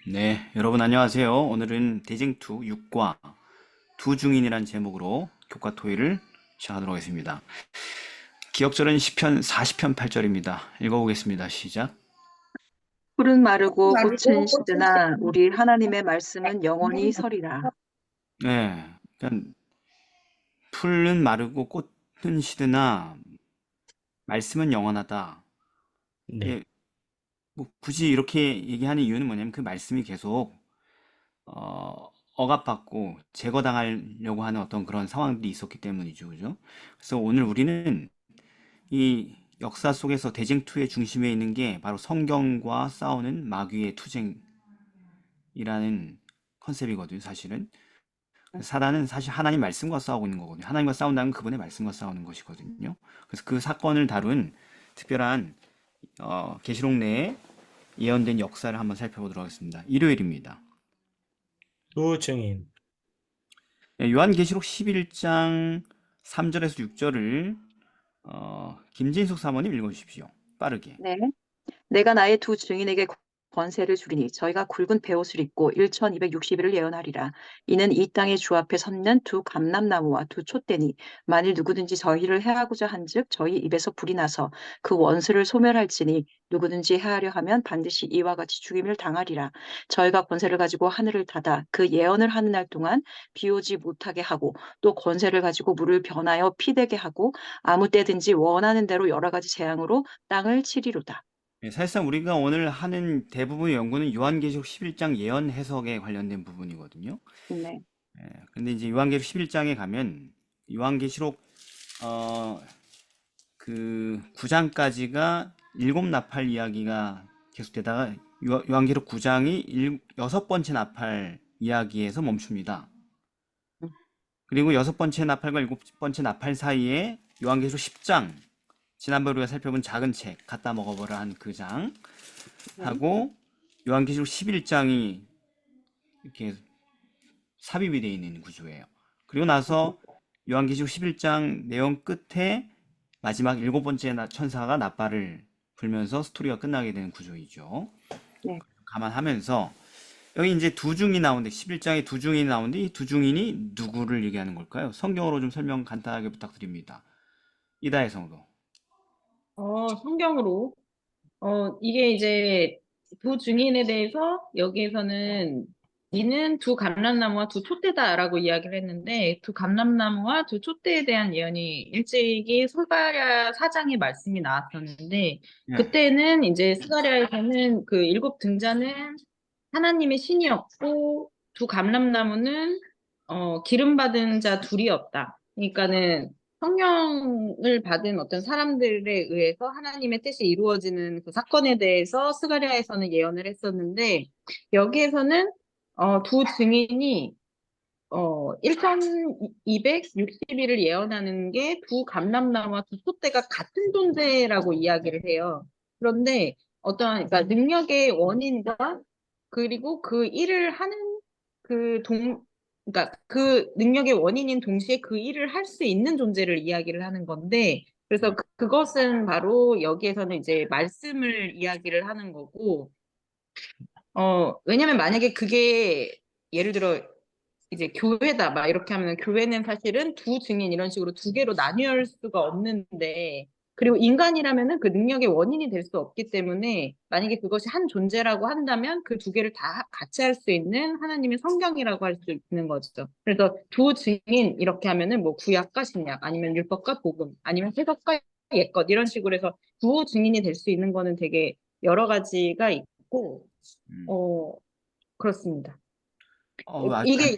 네, 여러분 안녕하세요. 오늘은 대쟁투 6과 두중인이란 제목으로 교과 토의를 시작하도록 하겠습니다. 기억절은 시편 40편 8절입니다. 읽어보겠습니다. 시작. 푸른 마르고 꽃은 시드나 우리 하나님의 말씀은 영원히 서리라. 네, 그러니까 풀은 마르고 꽃은 시드나 말씀은 영원하다. 네, 이게 뭐 굳이 이렇게 얘기하는 이유는 뭐냐면 그 말씀이 계속 억압받고 제거당하려고 하는 어떤 그런 상황들이 있었기 때문이죠. 그죠? 그래서 오늘 우리는 이 역사 속에서 대쟁투의 중심에 있는 게 바로 성경과 싸우는 마귀의 투쟁이라는 컨셉이거든요, 사실은. 사단은 사실 하나님 말씀과 싸우고 있는 거거든요. 하나님과 싸운다는 그분의 말씀과 싸우는 것이거든요. 그래서 그 사건을 다룬 특별한 계시록 내에 예언된 역사를 한번 살펴보도록 하겠습니다. 일요일입니다. 두증인. 네, 요한계시록 11장 3절에서 6절을 김진숙 사모님 읽어주십시오. 빠르게. 네. 내가 나의 두 증인에게 권세를 주리니 저희가 굵은 베옷을 입고 1260일을 예언하리라. 이는 이 땅의 주 앞에 섰는 두 감람나무와 두 촛대니 만일 누구든지 저희를 해하고자 한즉 저희 입에서 불이 나서 그 원수를 소멸할지니 누구든지 해하려 하면 반드시 이와 같이 죽임을 당하리라. 저희가 권세를 가지고 하늘을 닫아 그 예언을 하는 날 동안 비 오지 못하게 하고 또 권세를 가지고 물을 변하여 피 되게 하고 아무 때든지 원하는 대로 여러 가지 재앙으로 땅을 치리로다. 네, 사실상 우리가 오늘 하는 대부분의 연구는 요한계시록 11장 예언 해석에 관련된 부분이거든요. 네. 근데 이제 요한계시록 11장에 가면 요한계시록 어, 그 9장까지가 일곱 나팔 이야기가 계속되다가 요한계시록 9장이 여섯 번째 나팔 이야기에서 멈춥니다. 음, 그리고 여섯 번째 나팔과 일곱 번째 나팔 사이에 요한계시록 10장, 지난번에 우리가 살펴본 작은 책 갖다 먹어보라 한 그 장 네. 하고 요한계시록 11장이 이렇게 삽입이 되어 있는 구조예요. 그리고 나서 요한계시록 11장 내용 끝에 마지막 일곱 번째 천사가 나팔을 불면서 스토리가 끝나게 되는 구조이죠. 네. 감안하면서 여기 이제 두 중이 나오는데 11장에 두 중이 나오는데 이 두 중인이 누구를 얘기하는 걸까요? 성경으로 좀 설명 간단하게 부탁드립니다. 이다혜 성도. 성경으로. 이게 이제 두 증인에 대해서 여기에서는 이는 두 감람나무와 두 촛대다라고 이야기를 했는데 두 감람나무와 두 촛대에 대한 예언이 일찍이 스가랴 4장에 말씀이 나왔었는데 네. 그때는 이제 스가랴에서는 그 일곱 등자는 하나님의 신이었고 두 감람나무는 기름 받은 자 둘이었다. 그러니까는 성령을 받은 어떤 사람들에 의해서 하나님의 뜻이 이루어지는 그 사건에 대해서 스가랴에서는 예언을 했었는데 여기에서는 두 증인이 1260일을 예언하는 게 두 감람나무와 두 촛대가 같은 존재라고 이야기를 해요. 그런데 그러니까 능력의 원인과 그리고 그 일을 하는 그 그러니까 그 능력의 원인인 동시에 그 일을 할 수 있는 존재를 이야기를 하는 건데, 그래서 그것은 바로 여기에서는 이제 말씀을 이야기를 하는 거고, 왜냐면 만약에 그게 예를 들어 이제 교회다 막 이렇게 하면 교회는 사실은 두 증인 이런 식으로 두 개로 나뉘을 수가 없는데 그리고 인간이라면은 그 능력의 원인이 될 수 없기 때문에 만약에 그것이 한 존재라고 한다면 그 두 개를 다 같이 할 수 있는 하나님의 성경이라고 할 수 있는 거죠. 그래서 두 증인 이렇게 하면은 뭐 구약과 신약 아니면 율법과 복음 아니면 해석과 옛것 이런 식으로 해서 두 증인이 될 수 있는 거는 되게 여러 가지가 있고 음. 어 그렇습니다. 아주 이게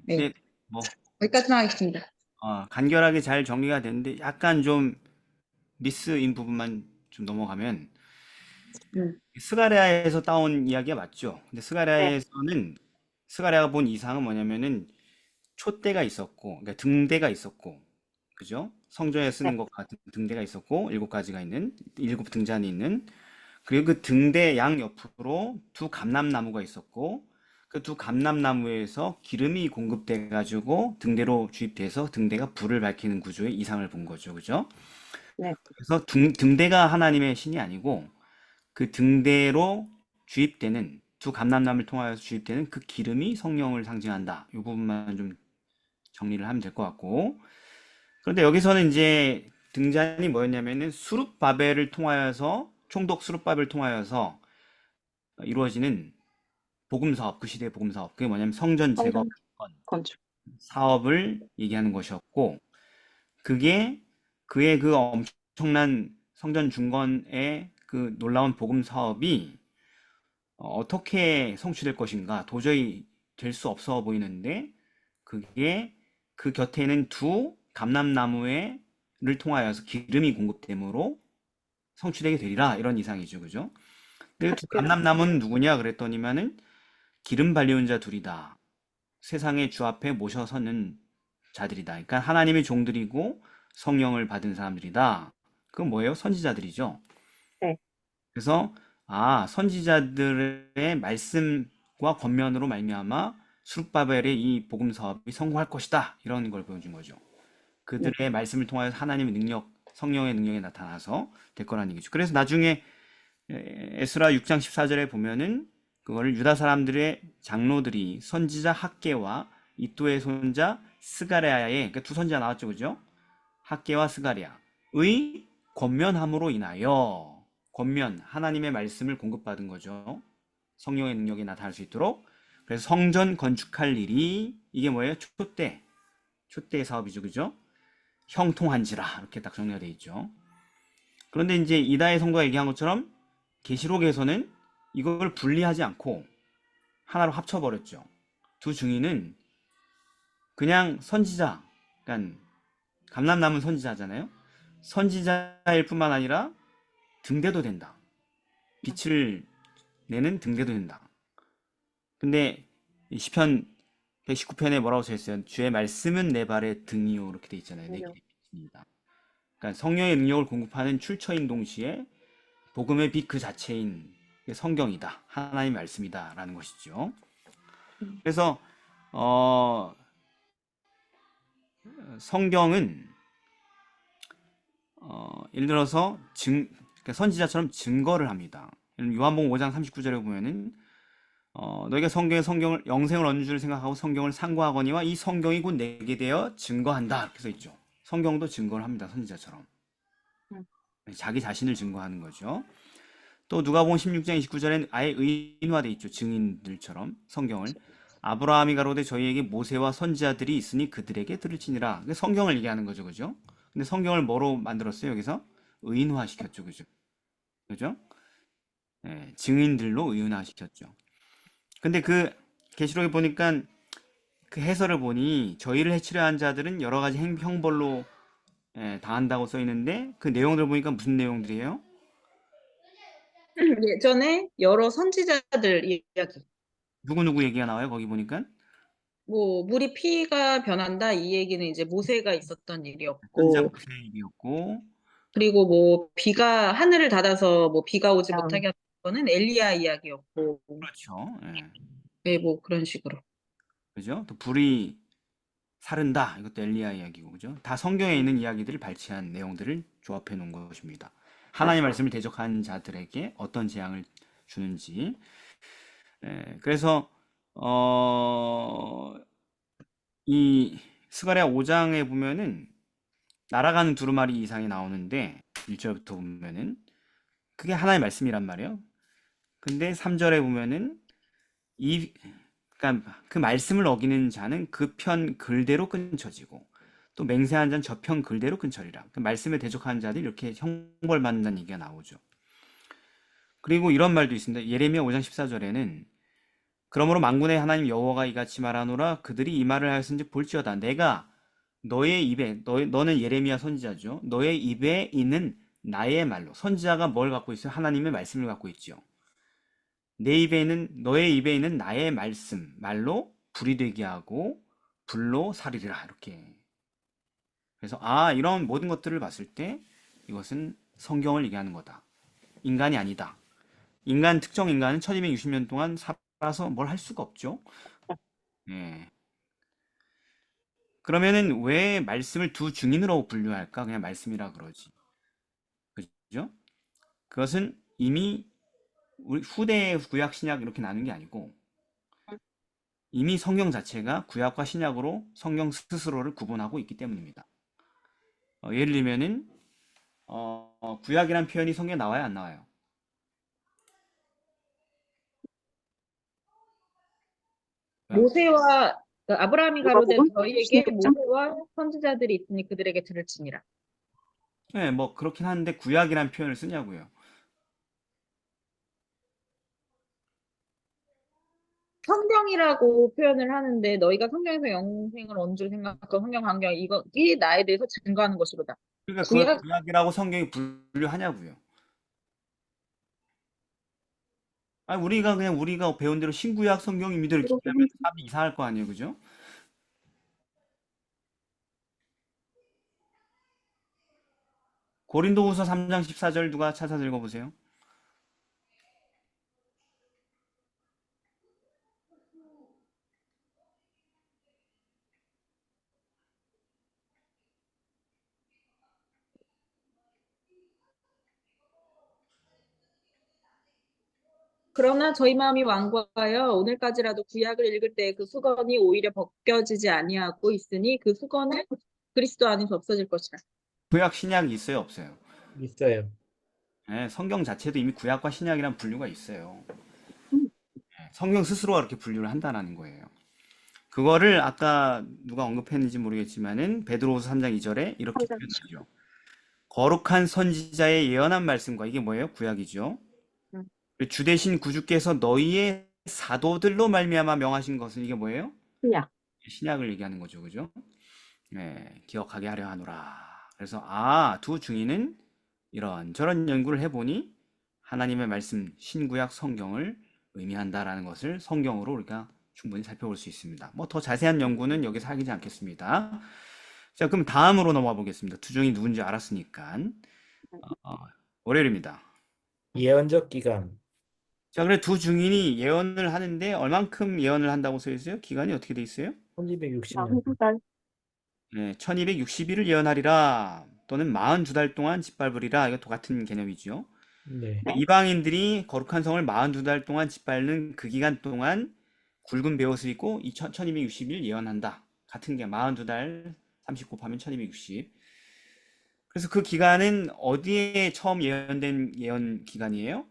네. 네, 뭐 여기까지만 하겠습니다. 간결하게 잘 정리가 됐는데 약간 좀 미스인 부분만 좀 넘어가면 음. 스가랴에서 따온 이야기가 맞죠. 근데 네. 스가랴에서는 스가랴가 본 이상은 뭐냐면은 촛대가 있었고, 그러니까 등대가 있었고, 그죠? 성전에 네. 쓰는 것 같은 등대가 있었고, 일곱 가지가 있는, 일곱 등잔이 있는, 그리고 그 등대 양 옆으로 두 감람나무가 있었고, 그 두 감람나무에서 기름이 공급돼 가지고 등대로 주입돼서 등대가 불을 밝히는 구조의 이상을 본 거죠. 그죠? 네. 그래서 등대가 하나님의 신이 아니고 그 등대로 주입되는 두 감람나무를 통하여서 주입되는 그 기름이 성령을 상징한다. 이 부분만 좀 정리를 하면 될 것 같고. 그런데 여기서는 이제 등잔이 뭐였냐면은 수룹바벨을 통하여서 총독 수룹바벨을 통하여서 이루어지는 복음 사업, 그 시대의 복음 사업. 그게 뭐냐면 성전 재건 성전 건축. 사업을 얘기하는 것이었고, 그게 그의 그 엄청난 성전 중건의 그 놀라운 복음 사업이 어떻게 성취될 것인가 도저히 될 수 없어 보이는데, 그게 그 곁에는 두 감람나무를 통하여서 기름이 공급됨으로 성취되게 되리라, 이런 이상이죠. 그죠? 근데 두 감람나무는 누구냐 그랬더니만은 기름 발리운 자 둘이다. 세상의 주 앞에 모셔서는 자들이다. 그러니까 하나님의 종들이고 성령을 받은 사람들이다. 그건 뭐예요? 선지자들이죠. 네. 그래서 선지자들의 말씀과 권면으로 말미암아 수룹바벨의 이 복음 사업이 성공할 것이다. 이런 걸 보여준 거죠. 그들의 말씀을 통하여 하나님의 능력, 성령의 능력이 나타나서 될 거라는 얘기죠. 그래서 나중에 에스라 6장 14절에 보면은 그거를 유다 사람들의 장로들이 선지자 학개와 이도의 손자 스가랴의, 그러니까 두 선지자 나왔죠, 그죠? 학개와 스가랴의 권면함으로 인하여, 권면, 하나님의 말씀을 공급받은 거죠. 성령의 능력이 나타날 수 있도록. 그래서 성전 건축할 일이, 이게 뭐예요? 초대 사업이죠, 그죠? 형통한지라, 이렇게 딱 정리가 되어 있죠. 그런데 이제 이다의 성도가 얘기한 것처럼 계시록에서는 이걸 분리하지 않고 하나로 합쳐버렸죠. 두 증인은 그냥 선지자, 그러니까 감람나무 선지자잖아요. 선지자일 뿐만 아니라 등대도 된다. 빛을 내는 등대도 된다. 근데 이 시편 119편에 뭐라고 써 있어요? 주의 말씀은 내 발의 등이요, 이렇게 돼 있잖아요. 내 길의 빛입니다. 그러니까 성령의 능력을 공급하는 출처인 동시에 복음의 빛 그 자체인 성경이다. 하나님의 말씀이다. 라는 것이죠. 그래서 성경은 예를 들어서 그러니까 선지자처럼 증거를 합니다. 요한복음 5장 39절에 보면은 너희가 성경을 영생을 얻는 줄 생각하고 성경을 상고하거니와 이 성경이 곧 내게 되어 증거한다. 이렇게 써 있죠. 성경도 증거를 합니다. 선지자처럼. 자기 자신을 증거하는 거죠. 또 누가복음 16장 29절엔 아예 의인화돼 있죠. 증인들처럼 성경을. 아브라함이 가로되 저희에게 모세와 선지자들이 있으니 그들에게 들을지니라. 성경을 얘기하는 거죠. 그죠? 근데 성경을 뭐로 만들었어요? 여기서 의인화 시켰죠. 그죠? 그죠? 네, 증인들로 의인화 시켰죠. 근데 그 계시록에 보니까 그 해설을 보니 저희를 해치려 한 자들은 여러 가지 형벌로 당한다고 써 있는데 그 내용들 보니까 무슨 내용들이에요? 예전에 여러 선지자들 이야기. 누구 얘기가 나와요? 거기 보니까 뭐 물이 피가 변한다 이 얘기는 이제 모세가 있었던 선지자 일이었고, 모세 얘기였고, 그리고 뭐 비가 하늘을 닫아서 뭐 비가 오지 아, 못하게 하는 거는 엘리야 이야기였고, 그렇죠. 예. 네, 뭐 그런 식으로. 그죠? 또 불이 사른다. 이것도 엘리야 이야기고, 그죠? 다 성경에 있는 이야기들을 발췌한 내용들을 조합해 놓은 것입니다. 하나님의 말씀을 대적한 자들에게 어떤 재앙을 주는지. 그래서 이 스가랴 5장에 보면은 날아가는 두루마리 이상이 나오는데 1절부터 보면은 그게 하나의 말씀이란 말이에요. 근데 3절에 보면은 그러니까 그 말씀을 어기는 자는 그 편 글대로 끊쳐지고 또 맹세한 자는 저 편 글대로 끊쳐리라. 그 말씀에 대적하는 자들이 이렇게 형벌받는다는 얘기가 나오죠. 그리고 이런 말도 있습니다. 예레미야 5장 14절에는 그러므로 만군의 하나님 여호와가 이같이 말하노라 그들이 이 말을 하였은지 볼지어다 내가 너의 입에 너는 예레미야 선지자죠. 너의 입에 있는 나의 말로 선지자가 뭘 갖고 있어요? 하나님의 말씀을 갖고 있죠. 너의 입에 있는 나의 말로 불이 되게 하고 불로 살리리라. 이렇게. 그래서 이런 모든 것들을 봤을 때 이것은 성경을 얘기하는 거다. 인간이 아니다. 특정 인간은 1260년 동안 살아서 뭘 할 수가 없죠. 예. 그러면은 왜 말씀을 두 증인으로 분류할까? 그냥 말씀이라 그러지. 그죠? 그것은 이미 우리 후대 구약 신약 이렇게 나눈 게 아니고 이미 성경 자체가 구약과 신약으로 성경 스스로를 구분하고 있기 때문입니다. 예를 들면은 구약이란 표현이 성경에 나와요, 안 나와요? 구약. 모세와 그 아브라함이 가로되 누가복음 저희에게 16장 모세와 선지자들이 있으니 그들에게 들을 지니라. 네, 뭐 그렇긴 한데 구약이란 표현을 쓰냐고요. 성경이라고 표현을 하는데 너희가 성경에서 영생을 얻는 줄 생각하고 성경 환경 이것이 나에 대해서 증거하는 것이로다. 그러니까 그걸 구약 구약이라고 성경이 분류하냐고요. 아니 우리가 그냥 우리가 배운 대로 신구약 성경입니다 이렇게 그러고 얘기하면 사람이 이상할 거 아니에요, 그죠? 고린도후서 3장 14절 누가 찾아서 읽어보세요. 그러나 저희 마음이 완고하여 오늘까지라도 구약을 읽을 때 그 수건이 오히려 벗겨지지 아니하고 있으니 그 수건은 그리스도 안에서 없어질 것이라. 구약 신약이 있어요, 없어요? 있어요. 네, 성경 자체도 이미 구약과 신약이란 분류가 있어요. 음, 성경 스스로가 그렇게 분류를 한다는 거예요. 그거를 아까 누가 언급했는지 모르겠지만은 베드로후서 3장 2절에 이렇게 성경 표현하죠. 거룩한 선지자의 예언한 말씀과 이게 뭐예요? 구약이죠. 음, 그리고 주 대신 구주께서 너희의 사도들로 말미암아 명하신 것은 이게 뭐예요? 신약 신약을 얘기하는 거죠, 그죠? 네, 기억하게 하려 하노라. 그래서 두 중인은 이런저런 연구를 해보니 하나님의 말씀 신구약 성경을 의미한다라는 것을 성경으로 우리가 충분히 살펴볼 수 있습니다. 뭐 더 자세한 연구는 여기서 하지 않겠습니다. 자, 그럼 다음으로 넘어가 보겠습니다. 두 중이 누군지 알았으니까 어, 월요일입니다. 예언적 기간 자, 그래 두 증인이 예언을 하는데 얼만큼 예언을 한다고 써 있어요? 기간이 어떻게 돼 있어요? 1260년. 42달 네, 1260일을 예언하리라 또는 42달 동안 짓밟으리라. 이것도 같은 개념이죠. 네. 이방인들이 거룩한 성을 42달 동안 짓밟는 그 기간 동안 굵은 베옷을 입고 1260일 예언한다. 같은 게 42달 30 곱하면 1260. 그래서 그 기간은 어디에 처음 예언된 예언 기간이에요?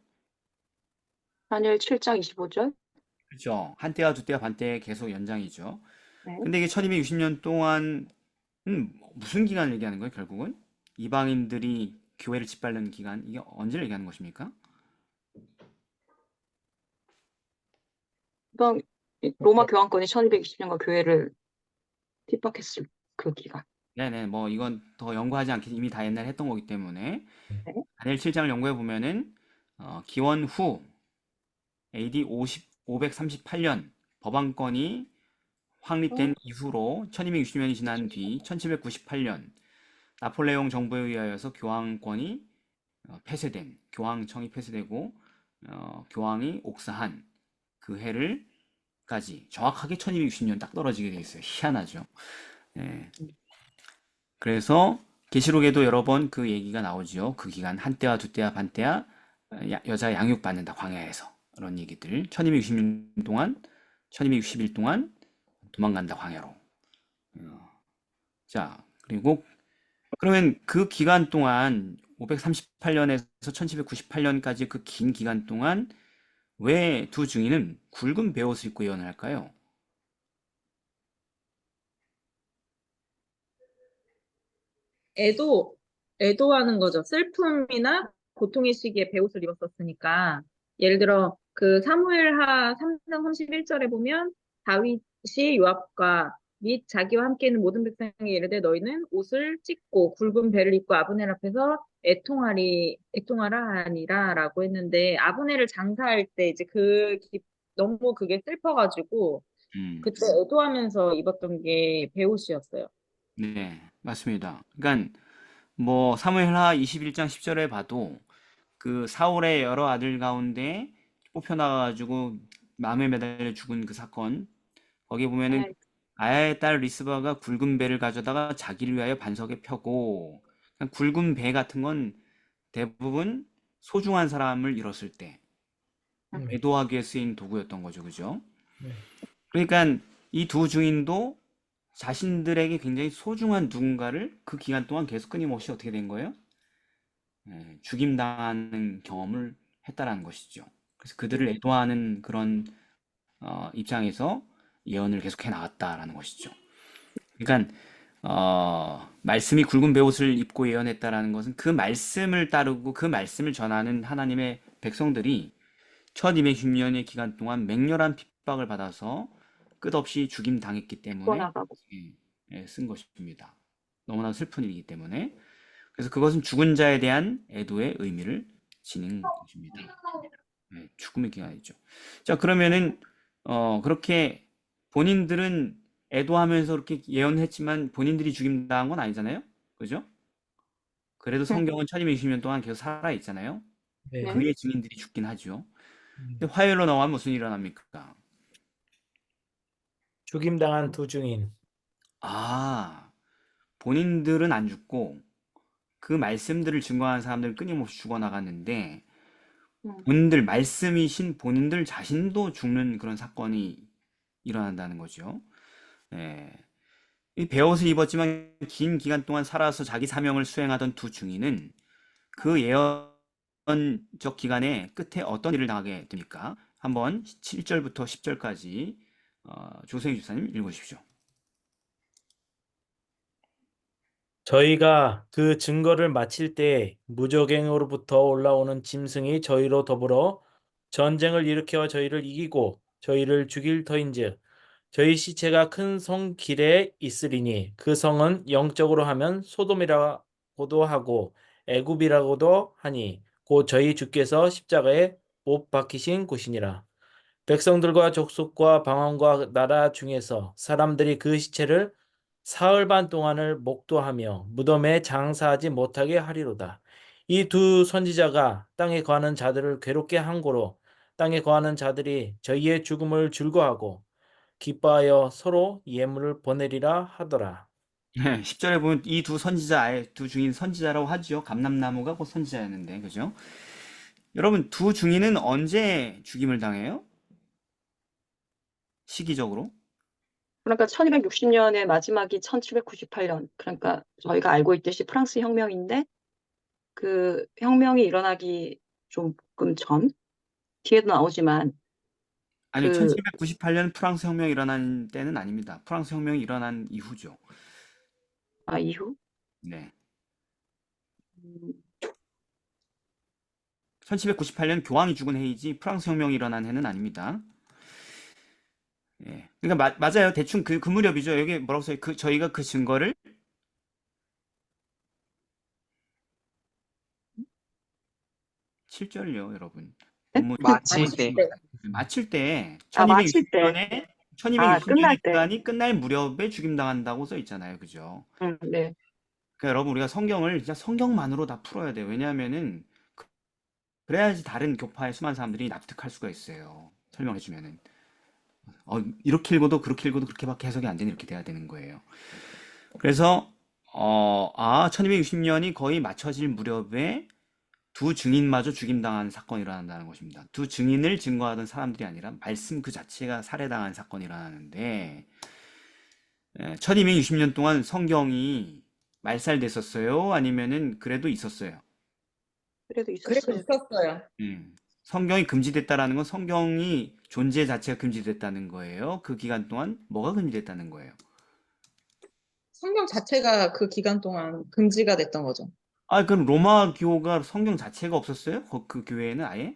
다니엘 7장 25절 그렇죠. 한때와 두때와 반때 계속 연장이죠. 네. 근데 이게 1260년 동안 무슨 기간을 얘기하는 거예요, 결국은? 이방인들이 교회를 짓밟는 기간, 이게 언제를 얘기하는 것입니까? 이방 로마 교황권이 1220년간 교회를 핍박했을 그 기간. 네네, 뭐 이건 더 연구하지 않겠 이미 다 옛날에 했던 거기 때문에 네. 다니엘 7장을 연구해 보면은 기원 후 AD 538년 법왕권이 확립된 이후로 1260년이 지난 뒤 1798년 나폴레옹 정부에 의하여서 교황권이 폐쇄된 교황청이 폐쇄되고 교황이 옥사한 그 해를까지 정확하게 1260년 딱 떨어지게 돼 있어요. 희한하죠. 예. 그래서 계시록에도 여러 번 그 얘기가 나오지요. 그 기간 한때와 두때와 반때야 여자 양육받는다 광야에서 그런 얘기들 1260년 동안 1260일 동안 도망간다 광야로. 자 그리고 그러면 그 기간 동안 538년에서 1798년까지 그 긴 기간 동안 왜 두 증인은 굵은 베옷을 입고 예언을 할까요? 애도하는 거죠. 슬픔이나 고통의 시기에 베옷을 입었었으니까. 예를 들어 그 사무엘하 3장 31절에 보면 다윗이 요압과 및 자기와 함께 있는 모든 백성에게 이르되 너희는 옷을 찢고 굵은 베를 입고 아브넬 앞에서 애통하라 하니라라고 했는데 아브넬을 장사할 때 이제 너무 그게 슬퍼가지고 음, 그때 애도하면서 입었던 게 베옷이었어요. 네, 맞습니다. 그러니까 뭐 사무엘하 21장 10절에 봐도 그 사울의 여러 아들 가운데 뽑혀나가가지고 나무에 매달려 죽은 그 사건 거기 보면은 네. 아야의 딸 리스바가 굵은 배를 가져다가 자기를 위하여 반석에 펴고 그냥 굵은 배 같은 건 대부분 소중한 사람을 잃었을 때 애도하기에 쓰인 도구였던 거죠. 그죠? 네. 그러니까 이 두 증인도 자신들에게 굉장히 소중한 누군가를 그 기간 동안 계속 끊임없이 어떻게 된 거예요? 죽임당하는 경험을 했다라는 것이죠. 그래서 그들을 애도하는 그런 입장에서 예언을 계속해 나왔다라는 것이죠. 그러니까 말씀이 굵은 베옷을 입고 예언했다라는 것은 그 말씀을 따르고 그 말씀을 전하는 하나님의 백성들이 1210년의 기간 동안 맹렬한 핍박을 받아서 끝없이 죽임 당했기 때문에 죽어나가고. 쓴 것입니다. 너무나 슬픈 일이기 때문에. 그래서 그것은 죽은 자에 대한 애도의 의미를 지닌 것입니다. 죽음의 기간이죠. 자, 그러면은 그렇게 본인들은 애도하면서 그렇게 예언했지만 본인들이 죽임당한 건 아니잖아요. 그죠? 그래도 성경은 1260년 동안 계속 살아 있잖아요. 네. 그의 증인들이 죽긴 하죠. 음. 근데 화요일로 나오면 무슨 일이 일어납니까? 죽임당한 두 증인. 아, 본인들은 안 죽고 그 말씀들을 증거하는 사람들은 끊임없이 죽어나갔는데 본인들 말씀이신 본인들 자신도 죽는 그런 사건이 일어난다는 거죠. 이 베옷을 입었지만 긴 기간 동안 살아서 자기 사명을 수행하던 두 증인은 그 예언적 기간의 끝에 어떤 일을 당하게 됩니까? 한번 7절부터 10절까지 조성희 주사님 읽으십시오. 저희가 그 증거를 마칠 때 무적행으로부터 올라오는 짐승이 저희로 더불어 전쟁을 일으켜 저희를 이기고 저희를 죽일 터인즉 저희 시체가 큰 성 길에 있으리니 그 성은 영적으로 하면 소돔이라고도 하고 애굽이라고도 하니 곧 저희 주께서 십자가에 못 박히신 곳이니라. 백성들과 족속과 방언과 나라 중에서 사람들이 그 시체를 사흘 반 동안을 목도하며 무덤에 장사하지 못하게 하리로다. 이 두 선지자가 땅에 거하는 자들을 괴롭게 한 고로 땅에 거하는 자들이 저희의 죽음을 즐거워하고 기뻐하여 서로 예물을 보내리라 하더라. 10절에 보면 이 두 선지자, 아예 두 증인 선지자라고 하죠. 감람나무가 곧 선지자였는데, 그죠? 여러분, 두 증인은 언제 죽임을 당해요? 시기적으로? 그러니까 1260년의 마지막이 1798년. 그러니까 저희가 알고 있듯이 프랑스 혁명인데 그 혁명이 일어나기 조금 전 뒤에도 나오지만 아니요, 그 1798년 프랑스 혁명이 일어난 때는 아닙니다. 프랑스 혁명이 일어난 이후죠. 이후 네. 음, 1798년 교황이 죽은 해이지 프랑스 혁명이 일어난 해는 아닙니다. 예. 그러니까 맞아요. 대충 그 무렵이죠. 여기 뭐라고 써요? 저희가 그 증거를 7절요, 여러분. 본문 마칠 때. 마칠 때 마칠 때. 1260년에 끝날 1260년의 때. 기간이 끝날 무렵에 죽임당한다고 써 있잖아요. 그죠? 네. 그러니까 여러분 우리가 성경을 진짜 성경만으로 다 풀어야 돼요. 왜냐하면은 그래야지 다른 교파의 수많은 사람들이 납득할 수가 있어요. 설명해 주면은 이렇게 읽어도 그렇게 읽어도 그렇게밖에 해석이 안 되는 이렇게 돼야 되는 거예요. 그래서 1260년이 거의 맞춰질 무렵에 두 증인마저 죽임당한 사건이 일어난다는 것입니다. 두 증인을 증거하던 사람들이 아니라 말씀 그 자체가 살해당한 사건이 일어나는데 1260년 동안 성경이 말살됐었어요? 아니면은 그래도 있었어요? 그래도 그래도 있었어요. 있었어요. 성경이 금지됐다라는 건 성경이 존재 자체가 금지됐다는 거예요. 그 기간 동안 뭐가 금지됐다는 거예요? 성경 자체가 그 기간 동안 금지가 됐던 거죠. 그럼 로마 교가 성경 자체가 없었어요? 그 교회에는 아예?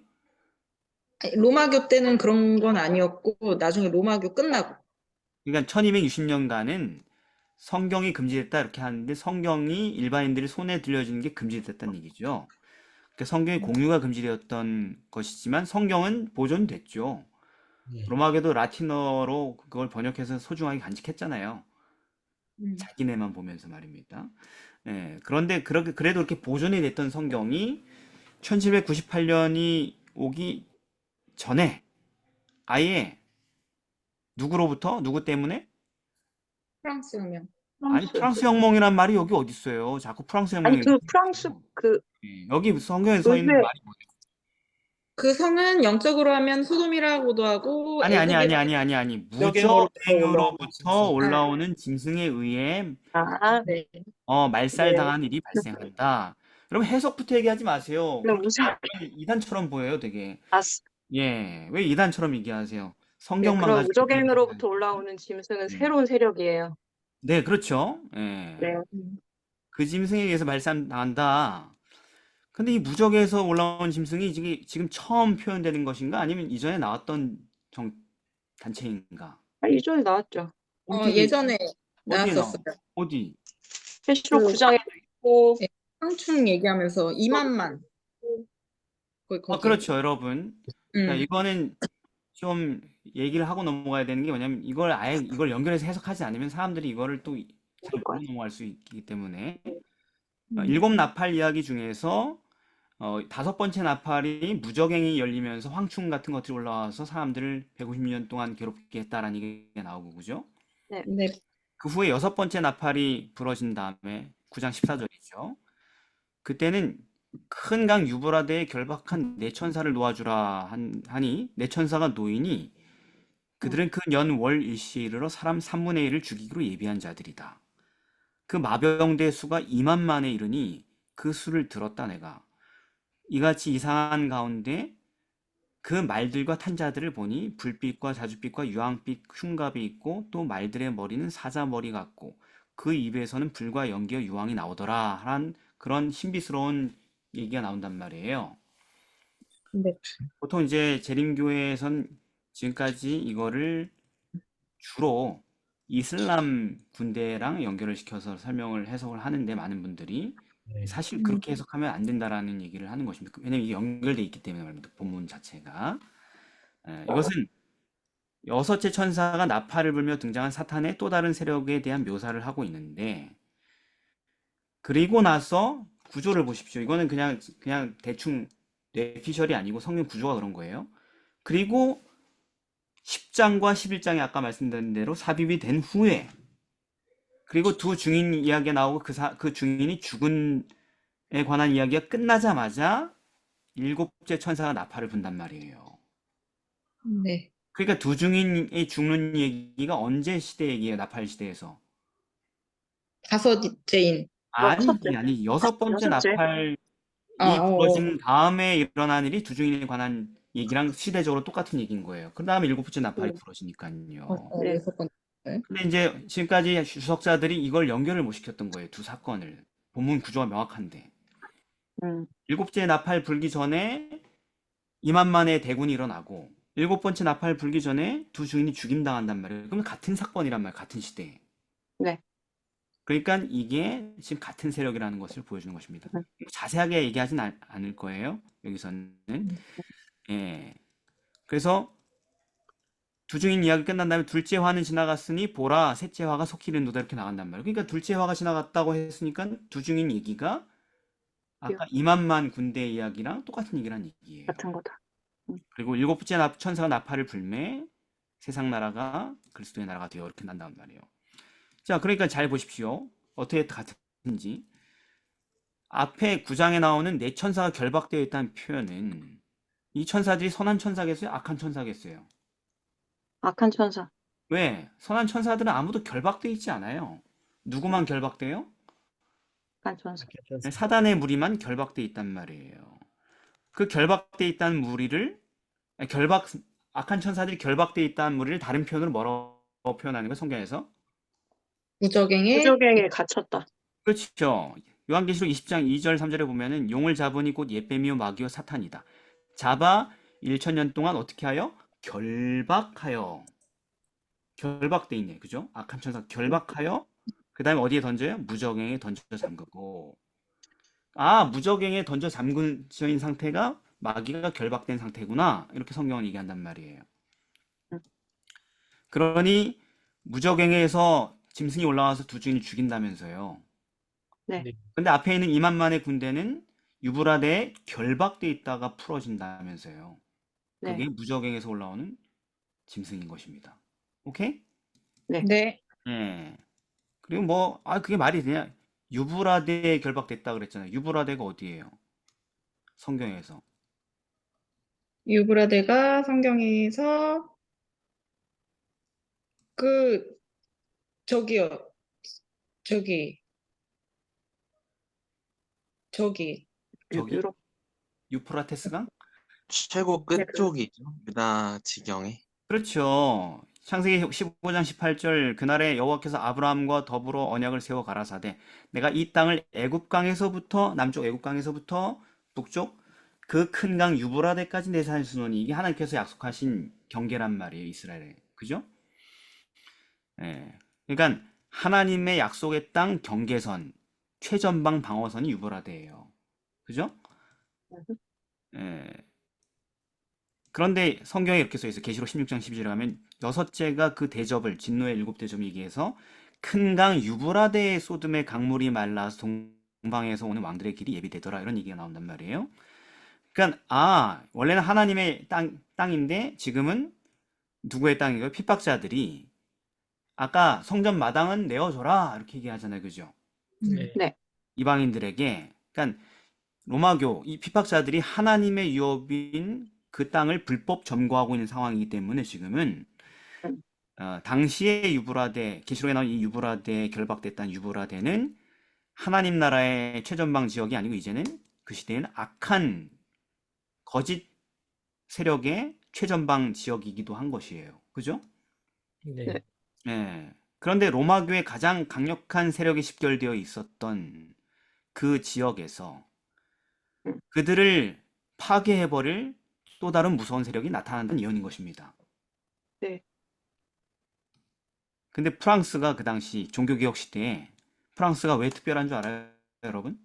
아니, 로마교 때는 그런 건 아니었고 나중에 로마교 끝나고 그러니까 1260년간은 성경이 금지됐다 이렇게 하는데 성경이 일반인들이 손에 들려주는 게 금지됐다는 얘기죠. 그러니까 성경의 공유가 금지되었던 것이지만 성경은 보존됐죠. 로마교도 라틴어로 그걸 번역해서 소중하게 간직했잖아요. 자기네만 보면서 말입니다. 그런데 그래도 그렇게 보존이 됐던 성경이 1798년이 오기 전에 아예 누구 때문에? 프랑스 혁명. 아니 프랑스 혁명이란 말이 여기 어디 있어요? 자꾸 프랑스 혁명이 아니 그 프랑스 그 여기 성경에 서 있는 의회 말이 뭐예요? 그 성은 영적으로 하면 소돔이라고도 하고 아니, 애굽이라고. 무적행으로부터 올라오는 무적행으로부터 짐승. 올라오는 짐승에 의해 아, 네. 말살당한 일이 발생한다. 여러분 해석부터 얘기하지 마세요. 네, 그렇게 무적, 이단처럼 보여요, 되게. 아, 예, 왜 이단처럼 얘기하세요? 네, 성경만 그럼 가지고 얘기하지. 무적행으로부터 올라오는 짐승은 새로운 세력이에요. 네, 그렇죠. 예. 네. 그 짐승에 의해서 발산당한다. 근데 이 무적에서 올라온 짐승이 지금 처음 표현되는 것인가? 아니면 이전에 나왔던 단체인가? 이전에 나왔죠. 예전에 어디에 나와? 나왔었어요. 어디? 계시록 그 9장에도 있고, 네, 황충 얘기하면서 2만만 거기. 그렇죠, 여러분. 자, 음. 이거는 좀 얘기를 하고 넘어가야 되는 게 뭐냐면 이걸 연결해서 해석하지 않으면 사람들이 이거를 또 잘 모르고 넘어갈 수 있기 때문에 일곱 나팔 이야기 중에서 다섯 번째 나팔이 무적행이 열리면서 황충 같은 것들이 올라와서 사람들을 150년 동안 괴롭게 했다라는 얘기가 나오고 그죠? 네. 그 후에 여섯 번째 나팔이 부러진 다음에 9장 14절이죠. 그때는 큰 강 유브라데에 결박한 네 천사를 놓아주라 하니 네 천사가 놓이니 그들은 그 년 월 일시에 이르러 사람 3분의 1을 죽이기로 예비한 자들이다. 그 마병대 수가 2만만에 이르니 그 수를 들었다 내가. 이같이 이상한 가운데 그 말들과 탄 자들을 보니 불빛과 자줏빛과 유황빛 흉갑이 있고 또 말들의 머리는 사자머리 같고 그 입에서는 불과 연기와 유황이 나오더라 한 그런 신비스러운 얘기가 나온단 말이에요. 네. 보통 이제 재림교회에선 지금까지 이거를 주로 이슬람 군대랑 연결을 시켜서 설명을 해석을 하는데 많은 분들이 네. 사실 그렇게 해석하면 안 된다라는 얘기를 하는 것입니다. 왜냐면 이게 연결돼 있기 때문에 말입니다. 본문 자체가. 이것은 여섯째 천사가 나팔을 불며 등장한 사탄의 또 다른 세력에 대한 묘사를 하고 있는데 그리고 나서 구조를 보십시오. 이거는 그냥 대충 뇌피셜이 아니고 성경 구조가 그런 거예요. 그리고 10장과 11장에 아까 말씀드린 대로 삽입이 된 후에 그리고 두 증인 이야기가 나오고 그 증인이 죽은에 관한 이야기가 끝나자마자 일곱째 천사가 나팔을 분단 말이에요. 네. 그러니까 두 증인이 죽는 얘기가 언제 시대 얘기예요? 나팔 시대에서. 다섯째인. 아니 여섯 번째 여섯째. 나팔이 어. 부러진 다음에 일어난 일이 두 증인에 관한 얘기랑 시대적으로 똑같은 얘기인 거예요. 그 다음에 일곱 번째 나팔이 부러지니까요. 네. 여섯 번. 근데 이제 지금까지 주석자들이 이걸 연결을 못 시켰던 거예요. 두 사건을. 본문 구조가 명확한데. 일곱째 나팔 불기 전에 2만만의 대군이 일어나고 일곱 번째 나팔 불기 전에 두 주인이 죽임당한단 말이에요. 그럼 같은 사건이란 말이에요. 같은 시대에. 네. 그러니까 이게 지금 같은 세력이라는 것을 보여주는 것입니다. 자세하게 얘기하진 않을 거예요. 여기서는. 예. 그래서 두 증인 이야기 끝난 다음에 둘째 화는 지나갔으니 보라 셋째 화가 속히 이른도다 이렇게 나간단 말이에요. 그러니까 둘째 화가 지나갔다고 했으니까 두 증인 얘기가 아까 2만만 군대 이야기랑 똑같은 얘기란 얘기예요. 같은 거다. 그리고 일곱째 천사가 나팔을 불매 세상 나라가 그리스도의 나라가 되어 이렇게 난단 말이에요. 자, 그러니까 잘 보십시오. 어떻게 같은지. 앞에 9장에 나오는 네 천사가 결박되어 있다는 표현은 이 천사들이 선한 천사겠어요? 악한 천사겠어요? 악한 천사. 왜? 선한 천사들은 아무도 결박되어 있지 않아요. 누구만 결박돼요? 악한 천사. 사단의 무리만 결박되어 있단 말이에요. 그 결박되어 있다는 무리를 악한 천사들이 결박되어 있다는 무리를 다른 표현으로 뭐라고 표현하는 거예요? 성경에서? 무적행에 갇혔다. 그렇죠. 요한계시록 20장 2절 3절에 보면은 용을 잡으니 곧 옛뱀이요 마귀요 사탄이다. 잡아 1000년 동안 어떻게 하여? 결박하여. 결박돼 있네. 그죠? 악한 천사 결박하여 그 다음에 어디에 던져요? 무적행에 던져 잠그고. 무적행에 던져 잠근 상태가 마귀가 결박된 상태구나. 이렇게 성경은 얘기한단 말이에요. 그러니 무적행에서 짐승이 올라와서 두 주인을 죽인다면서요. 네. 근데 앞에 있는 2만만의 군대는 유브라데에 결박돼 있다가 풀어진다면서요. 네. 그게 무적행에서 올라오는 짐승인 것입니다. 오케이? 네. 예. 그리고 그게 말이 되냐? 유브라데에 결박됐다 그랬잖아요. 유브라데가 어디예요? 성경에서. 유브라데가 성경에서 그 저기요. 저기 저기 저기 유럽. 유프라테스강? 최고 네, 끝쪽이죠. 유다 지경에. 그렇죠. 창세기 15장 18절 그날에 여호와께서 아브라함과 더불어 언약을 세워 가라사대 내가 이 땅을 애굽강에서부터 남쪽 애굽강에서부터 북쪽 그 큰 강 유브라데까지 내산할 수노니 이게 하나님께서 약속하신 경계란 말이에요, 이스라엘에. 그죠? 예. 그러니까 하나님의 약속의 땅 경계선 최전방 방어선이 유브라데예요. 그죠? 예. 그런데 성경에 이렇게 써 있어요. 계시록 16장 12절에 가면 여섯째가 그 대접을 진노의 일곱 대접을 얘기해서 큰 강 유브라데의 소돔의 강물이 말라서 동방에서 오는 왕들의 길이 예비되더라 이런 얘기가 나온단 말이에요. 그러니까 원래는 하나님의 땅인데 지금은 누구의 땅이고요? 핍박자들이 아까 성전 마당은 내어줘라 이렇게 얘기하잖아요. 그죠? 네. 네. 이방인들에게. 그러니까 로마교 이 핍박자들이 하나님의 유업인 그 땅을 불법 점거하고 있는 상황이기 때문에 지금은 당시의 유브라데 계시록에 나온 이 유브라데에 결박됐던 유브라데는 하나님 나라의 최전방 지역이 아니고 이제는 그 시대에는 악한 거짓 세력의 최전방 지역이기도 한 것이에요. 그죠? 네. 네. 예. 그런데 로마교의 가장 강력한 세력이 집결되어 있었던 그 지역에서 그들을 파괴해버릴 또 다른 무서운 세력이 나타난다는 예언인 것입니다. 네. 근데 프랑스가 그 당시 종교개혁 시대에 프랑스가 왜 특별한 줄 알아요, 여러분?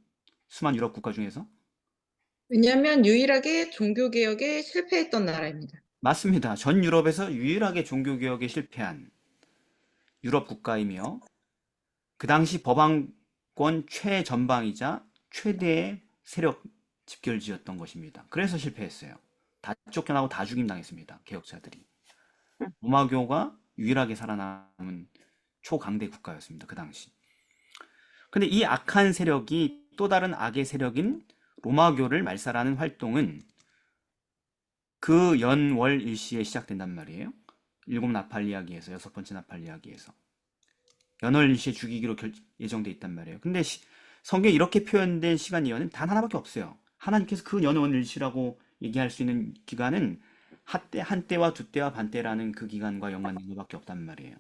수많은 유럽 국가 중에서? 왜냐하면 유일하게 종교개혁에 실패했던 나라입니다. 맞습니다. 전 유럽에서 유일하게 종교개혁에 실패한 유럽 국가이며 그 당시 법왕권 최전방이자 최대의 세력 집결지였던 것입니다. 그래서 실패했어요. 다 쫓겨나고 다 죽임당했습니다. 개혁자들이. 로마교가 유일하게 살아남은 초강대 국가였습니다. 그 당시. 근데 이 악한 세력이 또 다른 악의 세력인 로마교를 말살하는 활동은 그 연월 일시에 시작된단 말이에요. 일곱 나팔 이야기에서 여섯 번째 나팔 이야기에서 연월 일시에 죽이기로 예정돼 있단 말이에요. 근데 성경에 이렇게 표현된 시간 예언은 단 하나밖에 없어요. 하나님께서 그 연월 일시라고 얘기할 수 있는 기간은 한때와 두때와 반때라는 그 기간과 연관된 것밖에 없단 말이에요.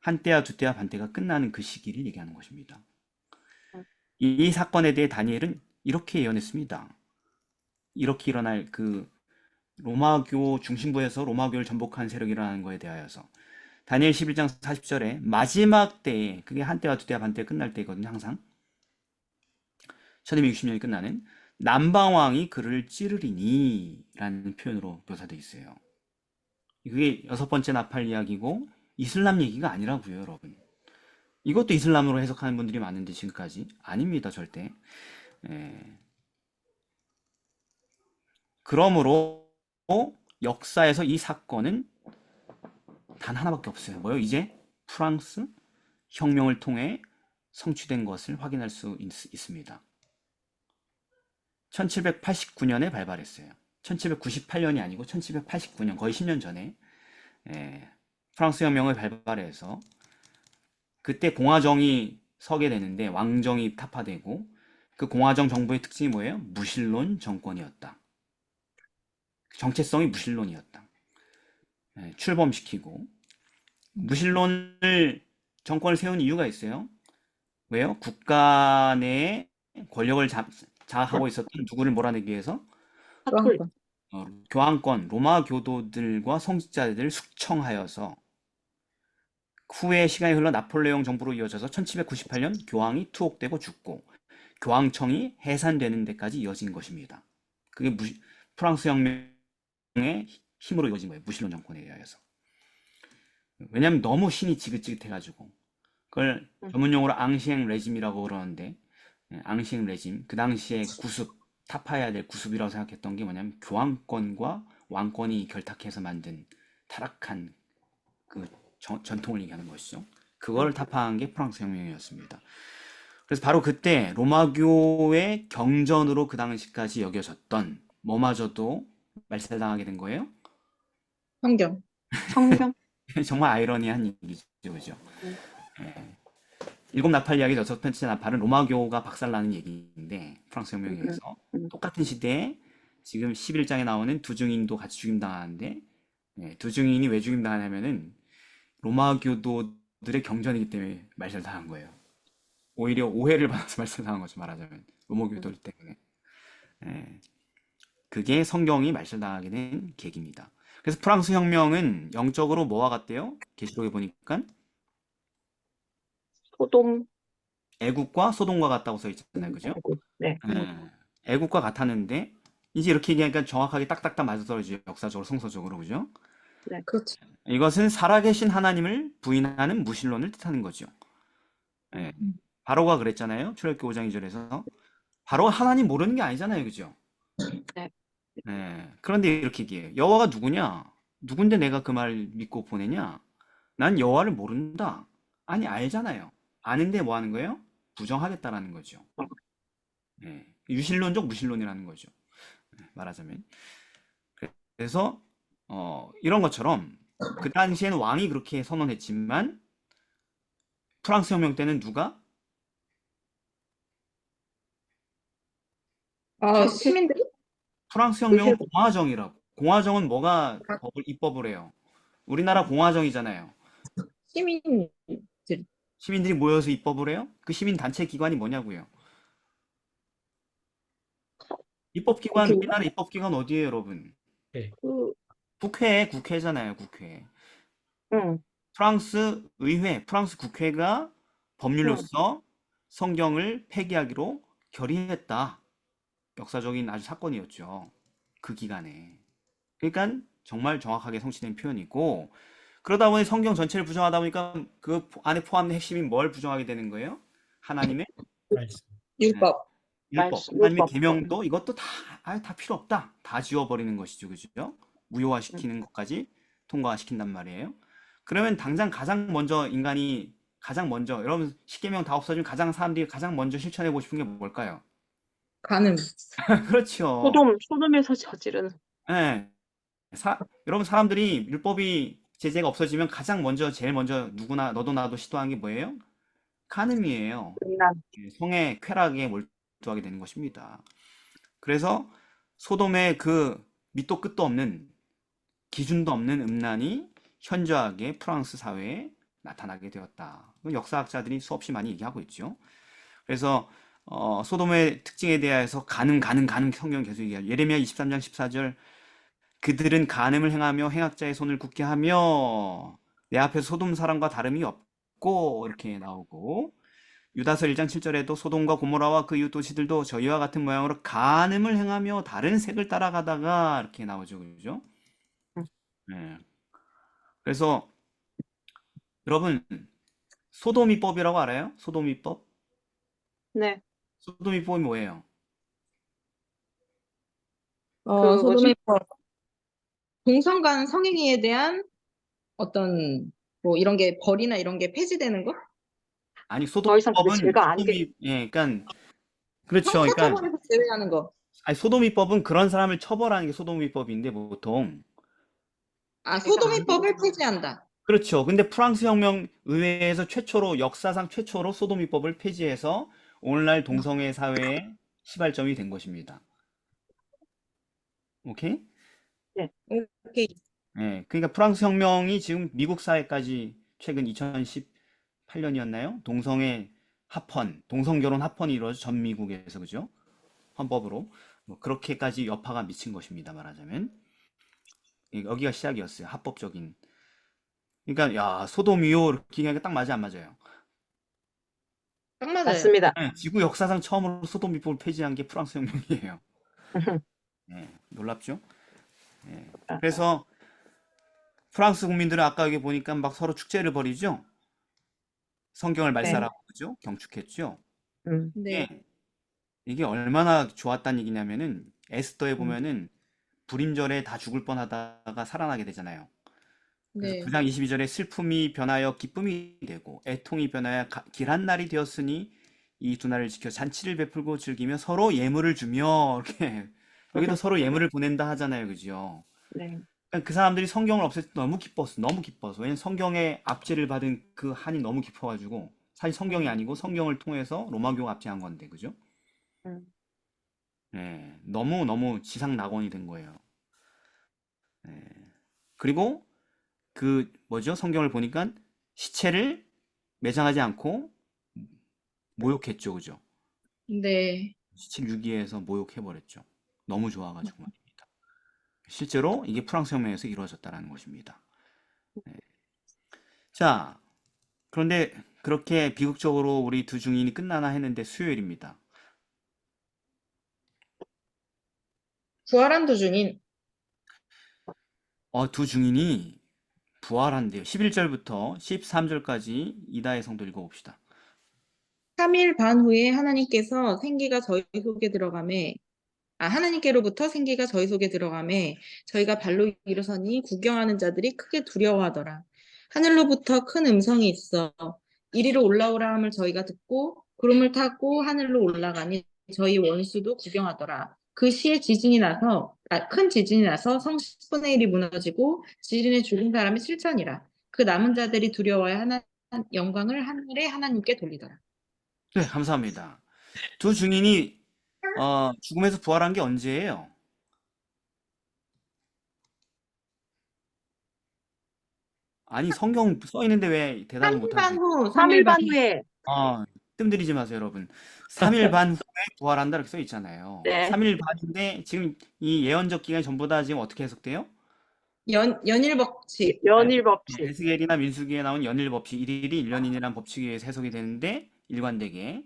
한때와 두때와 반때가 끝나는 그 시기를 얘기하는 것입니다. 이 사건에 대해 다니엘은 이렇게 예언했습니다. 이렇게 일어날 그 로마교 중심부에서 로마교를 전복한 세력이라는 것에 대하여서 다니엘 11장 40절에 마지막 때에 그게 한때와 두때와 반때 끝날 때거든요. 항상 1260년이 끝나는 남방왕이 그를 찌르리니 라는 표현으로 묘사되어 있어요. 그게 여섯 번째 나팔 이야기고 이슬람 얘기가 아니라고요, 여러분. 이것도 이슬람으로 해석하는 분들이 많은데 지금까지 아닙니다, 절대. 그러므로 역사에서 이 사건은 단 하나밖에 없어요. 뭐요? 이제 프랑스 혁명을 통해 성취된 것을 확인할 수 있습니다. 1789년에 발발했어요. 1798년이 아니고 1789년, 거의 10년 전에 프랑스 혁명을 발발해서 그때 공화정이 서게 되는데 왕정이 타파되고 그 공화정 정부의 특징이 뭐예요? 무신론 정권이었다. 정체성이 무신론이었다. 출범시키고 무신론을 정권을 세운 이유가 있어요. 왜요? 국가 내에 권력을 장악하고 있었던 누구를 몰아내기 위해서 사톨. 교황권, 로마 교도들과 성직자들을 숙청하여서 후에 시간이 흘러 나폴레옹 정부로 이어져서 1798년 교황이 투옥되고 죽고 교황청이 해산되는 데까지 이어진 것입니다. 그게 프랑스 혁명의 힘으로 이어진 거예요. 무신론 정권에 의해서. 왜냐하면 너무 신이 지긋지긋해가지고 그걸 전문용어로 앙시엥 레짐이라고 그러는데 앙시엥 레짐, 그 당시에 구습, 타파해야 될 구습이라고 생각했던 게 뭐냐면 교황권과 왕권이 결탁해서 만든 타락한 그 전통을 얘기하는 것이죠. 그걸 타파한 게 프랑스 혁명이었습니다. 그래서 바로 그때 로마교의 경전으로 그 당시까지 여겨졌던 뭐마저도 말살당하게 된 거예요? 성경. 성경. 정말 아이러니한 얘기죠, 그죠? 음. 예. 일곱 나팔 이야기 여섯 번째 나팔은 로마교가 박살나는 얘기인데 프랑스 혁명에 음, 의해서 음. 똑같은 시대에 지금 11장에 나오는 두 증인도 같이 죽임당하는데 두 증인이 왜 죽임당하냐면은 로마 교도들의 경전이기 때문에 말살당한 거예요. 오히려 오해를 받아서 말살당한 거죠, 말하자면. 로마 교도들 때문에. 예. 그게 성경이 말살당하게 된 계기입니다. 그래서 프랑스 혁명은 영적으로 뭐와 같대요? 계시록에 보니까 소돔. 애국과 소돔과 같다고 써 있잖아요, 그죠? 네. 애국과 같았는데 이제 이렇게 얘기하니까 정확하게 딱딱딱 맞아떨어지죠. 역사적으로, 성서적으로, 그죠? 그렇죠. 이것은 살아계신 하나님을 부인하는 무신론을 뜻하는 거죠. 예. 바로가 그랬잖아요. 출애굽기 5장 2절에서. 바로가 하나님 모르는 게 아니잖아요, 그죠? 네. 예. 그런데 이렇게 얘기해요. 여호와가 누구냐? 누군데 내가 그 말 믿고 보내냐? 난 여호와를 모른다. 아니, 알잖아요. 아는데 뭐 하는 거예요? 부정하겠다라는 거죠. 예. 유신론적 무신론이라는 거죠. 말하자면. 그래서 이런 것처럼 그 당시에는 왕이 그렇게 선언했지만 프랑스 혁명 때는 누가? 시민들이? 프랑스 혁명은 의회로. 공화정이라고. 공화정은 뭐가 입법을 해요? 우리나라 공화정이잖아요. 시민들. 시민들이 모여서 입법을 해요? 그 시민 단체 기관이 뭐냐고요? 입법기관, 거기인가? 우리나라 입법기관 어디예요, 여러분? 그, 국회잖아요, 국회. 응. 프랑스 의회, 프랑스 국회가 법률로서 성경을 폐기하기로 결의했다. 역사적인 아주 사건이었죠. 그 기간에. 그러니까 정말 정확하게 성취된 표현이고, 그러다 보니 성경 전체를 부정하다 보니까 그 안에 포함된 핵심이 뭘 부정하게 되는 거예요? 하나님의 말씀. 율법. 율법, 말씀, 하나님의 율법. 계명도 이것도 다 필요 없다. 다 지워버리는 것이죠, 그죠? 무효화시키는 것까지 통과시킨단 말이에요. 그러면 당장 가장 먼저 인간이 가장 먼저 여러분 십계명 다 없어지면 가장 사람들이 가장 먼저 실천해보고 싶은 게 뭘까요? 가늠. 그렇죠. 소돔에서 저지른. 예. 여러분 사람들이 율법이 제재가 없어지면 가장 먼저 제일 먼저 누구나 너도 나도 시도한 게 뭐예요? 간음이에요. 음란. 성의 쾌락에 몰두하게 되는 것입니다. 그래서 소돔의 그 밑도 끝도 없는 기준도 없는 음란이 현저하게 프랑스 사회에 나타나게 되었다. 역사학자들이 수없이 많이 얘기하고 있죠. 그래서 소돔의 특징에 대해서 간음 성경 계속 얘기하죠. 예레미야 23장 14절 그들은 간음을 행하며 행악자의 손을 굳게 하며 내 앞에서 소돔 사람과 다름이 없고 이렇게 나오고 유다서 1장 7절에도 소돔과 고모라와 그 이웃 도시들도 저희와 같은 모양으로 간음을 행하며 다른 색을 따라가다가 이렇게 나오죠. 그죠? 네. 그래서 여러분 소돔이법이라고 알아요? 소돔이법? 네. 소돔이법이 뭐예요? 소돔의 법. 동성 간 성행위에 대한 어떤 뭐 이런 게 벌이나 이런 게 폐지되는 거? 아니 더 이상 그 소돔이법은 죄가 안 돼. 그러니까 그렇죠. 그러니까 형사처벌에서 제외하는 거. 아니 소돔이법은 그런 사람을 처벌하는 게 소돔이법인데 보통 소돔이법을 폐지한다. 그렇죠. 근데 프랑스 혁명 의회에서 역사상 최초로 소돔이법을 폐지해서 오늘날 동성애 사회의 시발점이 된 것입니다. 오케이? 오케이. 네, 그러니까 프랑스 혁명이 지금 미국 사회까지 최근 2018년이었나요? 동성 결혼 합헌이 이루어져 전 미국에서 그죠? 헌법으로 뭐 그렇게까지 여파가 미친 것입니다. 말하자면 여기가 시작이었어요. 합법적인. 그러니까 야 소돔이요 이렇게 얘기하니까 딱 맞아 안 맞아요? 딱 맞아요. 맞습니다. 네, 지구 역사상 처음으로 소돔이법을 폐지한 게 프랑스 혁명이에요. 네, 놀랍죠? 네. 그래서 프랑스 국민들은 아까 여기 보니까 막 서로 축제를 벌이죠? 성경을 말살하고 그죠? 경축했죠? 네. 이게 얼마나 좋았다는 얘기냐면은 에스더에 보면은 불임절에 다 죽을 뻔하다가 살아나게 되잖아요. 그래서 네. 9장 22절에 슬픔이 변하여 기쁨이 되고 애통이 변하여 길한 날이 되었으니 이 두 날을 지켜 잔치를 베풀고 즐기며 서로 예물을 주며 이렇게 여기도 서로 예물을 보낸다 하잖아요. 그죠? 네. 그러니까 그 사람들이 성경을 없앨 때 너무 기뻤어. 너무 기뻐서. 왜냐면 성경의 압제를 받은 그 한이 너무 깊어가지고 사실 성경이 아니고 성경을 통해서 로마교가 압제한 건데. 그죠? 음. 예, 너무 지상 낙원이 된 거예요. 예. 그리고 그 뭐죠? 성경을 보니까 시체를 매장하지 않고 모욕했죠. 그죠? 네. 시체를 유기해서 모욕해버렸죠. 너무 좋아가지고 말입니다. 실제로 이게 프랑스 혁명에서 이루어졌다는 것입니다. 예. 자, 그런데 그렇게 비극적으로 우리 두 증인이 끝나나 했는데 수요일입니다. 부활한 도중인 두 증인이 부활한대요. 11절부터 13절까지 이다의 성도 읽어봅시다. 3일 반 후에 하나님께로부터 생기가 저희 속에 들어가매 저희가 발로 일어서니 구경하는 자들이 크게 두려워하더라. 하늘로부터 큰 음성이 있어 이리로 올라오라 함을 저희가 듣고 구름을 타고 하늘로 올라가니 저희 원수도 구경하더라. 그 시에 큰 지진이 나서 성 10분의 1이 무너지고 지진에 죽은 사람이 7천이라. 그 남은 자들이 두려워해 영광을 하늘의 하나님께 돌리더라. 네, 감사합니다. 두 증인이 죽음에서 부활한 게 언제예요? 아니, 성경 써 있는데 왜 대답을 3일 못 반 하세요? 후, 3일 반 후에 뜸들이지 마세요, 여러분. 3일 반 후에 부활한다 이렇게 써 있잖아요. 네. 3일 반인데 지금 이 예언적 기간이 전부 다 지금 어떻게 해석돼요? 연일 법칙. 연일 법칙. 에스겔이나 민수기에 나온 연일 법칙, 일일이 1년이라는 법칙에 의해서 해석이 되는데 일관되게.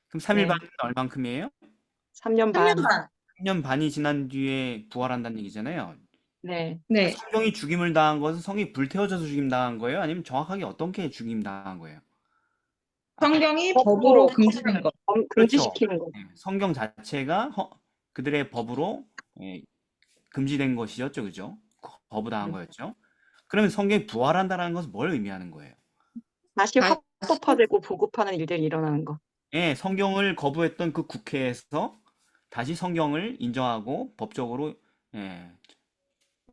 그럼 3일 네. 반은 얼만큼이에요? 3년 3년 반. 반. 3년 반이 지난 뒤에 부활한다는 얘기잖아요. 네. 네. 성경이 죽임을 당한 것은 성이 불태워져서 죽임 당한 거예요? 아니면 정확하게 어떤 게 죽임 당한 거예요? 성경이 법으로 법으로 금지된 것. 그렇죠. 금지시키는 거. 네, 성경 자체가 그들의 법으로 금지된 것이었죠, 그죠? 거부당한 거였죠. 그러면 성경이 부활한다는 것은 뭘 의미하는 거예요? 다시 다시 합법화되고 보급하는 일들이 일어나는 거. 예, 성경을 거부했던 그 국회에서 다시 성경을 인정하고 법적으로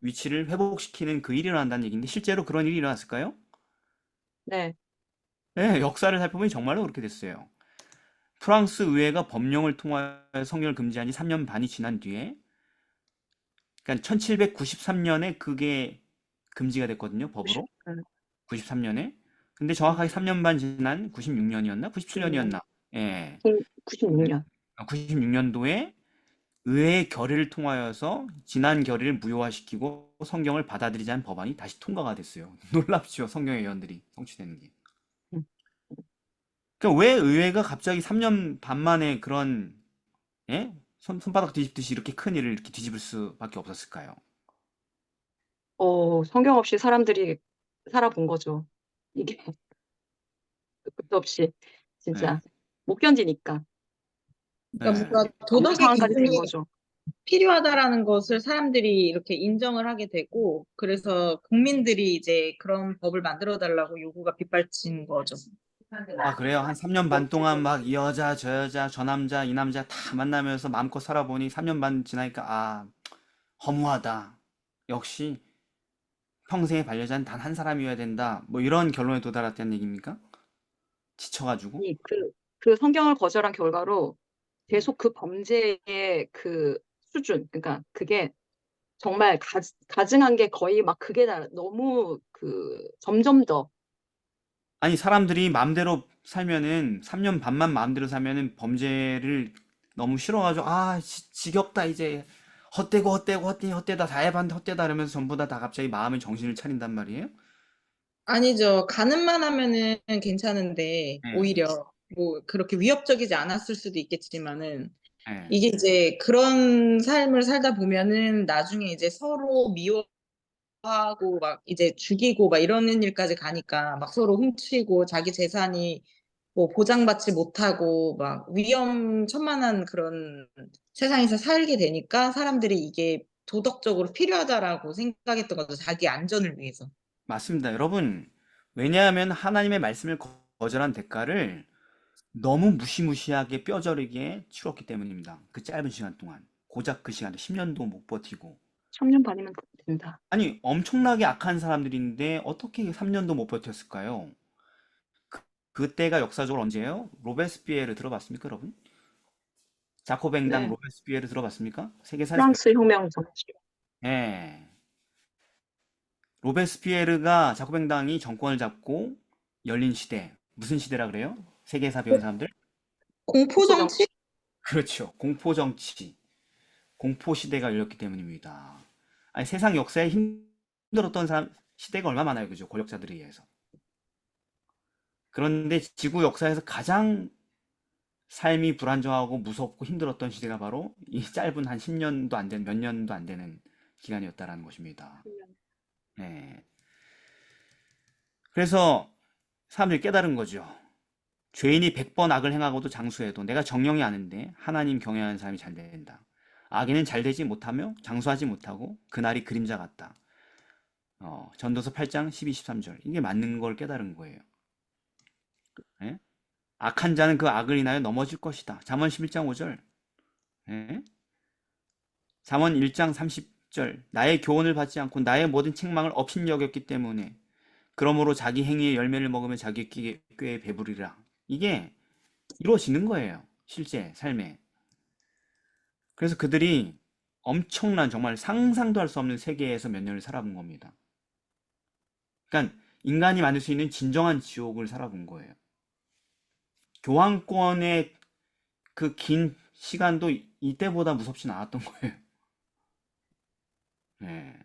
위치를 회복시키는 그 일이 일어난다는 얘기인데 실제로 그런 일이 일어났을까요? 네. 네, 역사를 살펴보면 정말로 그렇게 됐어요. 프랑스 의회가 법령을 통하여 성경을 금지한 지 3년 반이 지난 뒤에 그러니까 1793년에 그게 금지가 됐거든요, 법으로. 93년에. 근데 정확하게 3년 반 지난 96년이었나? 97년이었나? 예. 96년. 96년도에 의회의 결의를 통하여서 지난 결의를 무효화시키고 성경을 받아들이지 않은 법안이 다시 통과가 됐어요. 놀랍죠, 성경의 예언들이 성취되는 게. 음. 그러니까 왜 의회가 갑자기 3년 반 만에 그런 손바닥 뒤집듯이 이렇게 큰 일을 이렇게 뒤집을 수밖에 없었을까요? 성경 없이 사람들이 살아본 거죠. 이게 끝도 없이 진짜 못 견디니까 그러니까 네. 뭔가 너무 도덕의 상황까지 된 기준이 거죠. 필요하다라는 것을 사람들이 이렇게 인정을 하게 되고 그래서 국민들이 이제 그런 법을 만들어 달라고 요구가 빗발친 거죠. 아, 그래요? 한 3년 반 동안 막 이 여자, 저 여자, 저 남자, 이 남자 다 만나면서 마음껏 살아보니 3년 반 지나니까 허무하다. 역시 평생의 반려자는 단 한 사람이어야 된다. 뭐 이런 결론에 도달했다는 얘기입니까? 지쳐가지고? 그 성경을 거절한 결과로 계속 그 범죄의 그 수준, 그러니까 그게 정말 가증한 게 거의 막 그게 너무 점점 더 아니, 사람들이 마음대로 살면은 3년 반만 마음대로 살면은 범죄를 너무 싫어가지고 지겹다 이제 헛되다 다 해봤는데 헛되다 이러면서 전부 다 갑자기 마음의 정신을 차린단 말이에요? 아니죠. 가늠만 하면은 괜찮은데 네. 오히려 뭐 그렇게 위협적이지 않았을 수도 있겠지만은 네. 이게 이제 그런 삶을 살다 보면은 나중에 이제 서로 미워하고 막 이제 죽이고 막 이러는 일까지 가니까 막 서로 훔치고 자기 재산이 뭐 보장받지 못하고 막 위험천만한 그런 세상에서 살게 되니까 사람들이 이게 도덕적으로 필요하다라고 생각했던 거죠. 자기 안전을 위해서. 맞습니다. 여러분, 왜냐하면 하나님의 말씀을 거절한 대가를 너무 무시무시하게 뼈저리게 치렀기 때문입니다. 그 짧은 시간 동안. 고작 그 시간에 10년도 못 버티고. 3년 반이면 된다. 아니, 엄청나게 악한 사람들인데 어떻게 3년도 못 버텼을까요? 그때가 역사적으로 언제예요? 로베스피에르 들어봤습니까, 여러분? 자코뱅당 네. 로베스피에르 들어봤습니까? 세계사에서 프랑스 혁명 정치. 예. 로베스피에르가 자코뱅당이 정권을 잡고 열린 시대. 무슨 시대라 그래요? 세계사 배운 사람들? 공포 정치? 그렇죠. 공포 정치. 공포 시대가 열렸기 때문입니다. 아니, 세상 역사에 힘들었던 사람 시대가 얼마나 많아요. 그죠? 권력자들에 의해서. 그런데 지구 역사에서 가장 삶이 불안정하고 무섭고 힘들었던 시대가 바로 이 짧은 한 10년도 안 되는, 몇 년도 안 되는 기간이었다라는 것입니다. 네. 그래서 사람들이 깨달은 거죠. 죄인이 100번 악을 행하고도 장수해도 내가 정령이 아는데 하나님 경외하는 사람이 잘 된다. 악인은 잘 되지 못하며 장수하지 못하고 그날이 그림자 같다. 전도서 8장 12, 13절. 이게 맞는 걸 깨달은 거예요. 예? 악한 자는 그 악을 인하여 넘어질 것이다. 잠언 11장 5절. 예? 잠언 1장 30절. 나의 교훈을 받지 않고 나의 모든 책망을 업신여겼기 때문에 그러므로 자기 행위의 열매를 먹으면 자기 꾀에 배부리라. 이게 이루어지는 거예요. 실제 삶에. 그래서 그들이 엄청난 정말 상상도 할 수 없는 세계에서 몇 년을 살아본 겁니다. 그러니까 인간이 만들 수 있는 진정한 지옥을 살아본 거예요. 교황권의 그 긴 시간도 이때보다 무섭진 않았던 거예요. 네.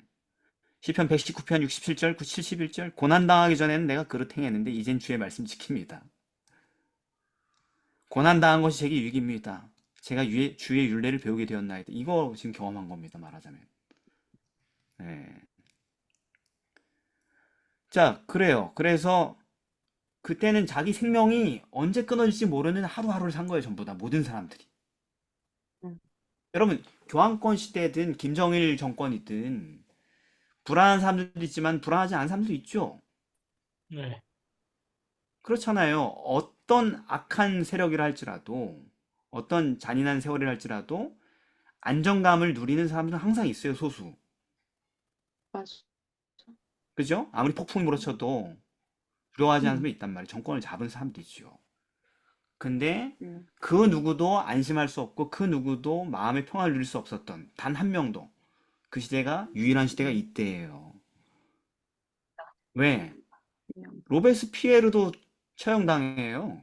시편 119편 67절, 71절. 고난당하기 전에는 내가 그릇 행했는데 이젠 주의 말씀 지킵니다. 고난당한 것이 제게 유익입니다. 제가 주의 율례를 배우게 되었나이다. 이거 지금 경험한 겁니다. 말하자면. 네. 자, 그래요. 그래서 그때는 자기 생명이 언제 끊어질지 모르는 하루하루를 산 거예요. 전부 다. 모든 사람들이. 여러분, 교황권 시대든 김정일 정권이든 불안한 사람들도 있지만 불안하지 않은 사람들도 있죠. 네. 그렇잖아요. 어떤 악한 세력이라 할지라도 어떤 잔인한 세월이라 할지라도 안정감을 누리는 사람들은 항상 있어요. 소수. 맞아. 그죠? 아무리 폭풍이 몰아쳐도 두려워하지 않는 사람이 있단 말이에요. 정권을 잡은 사람도 있죠. 근데 그 누구도 안심할 수 없고 그 누구도 마음의 평화를 누릴 수 없었던 단 한 명도 그 시대가 유일한 시대가 이때예요. 왜? 로베스피에르도 처형당해요.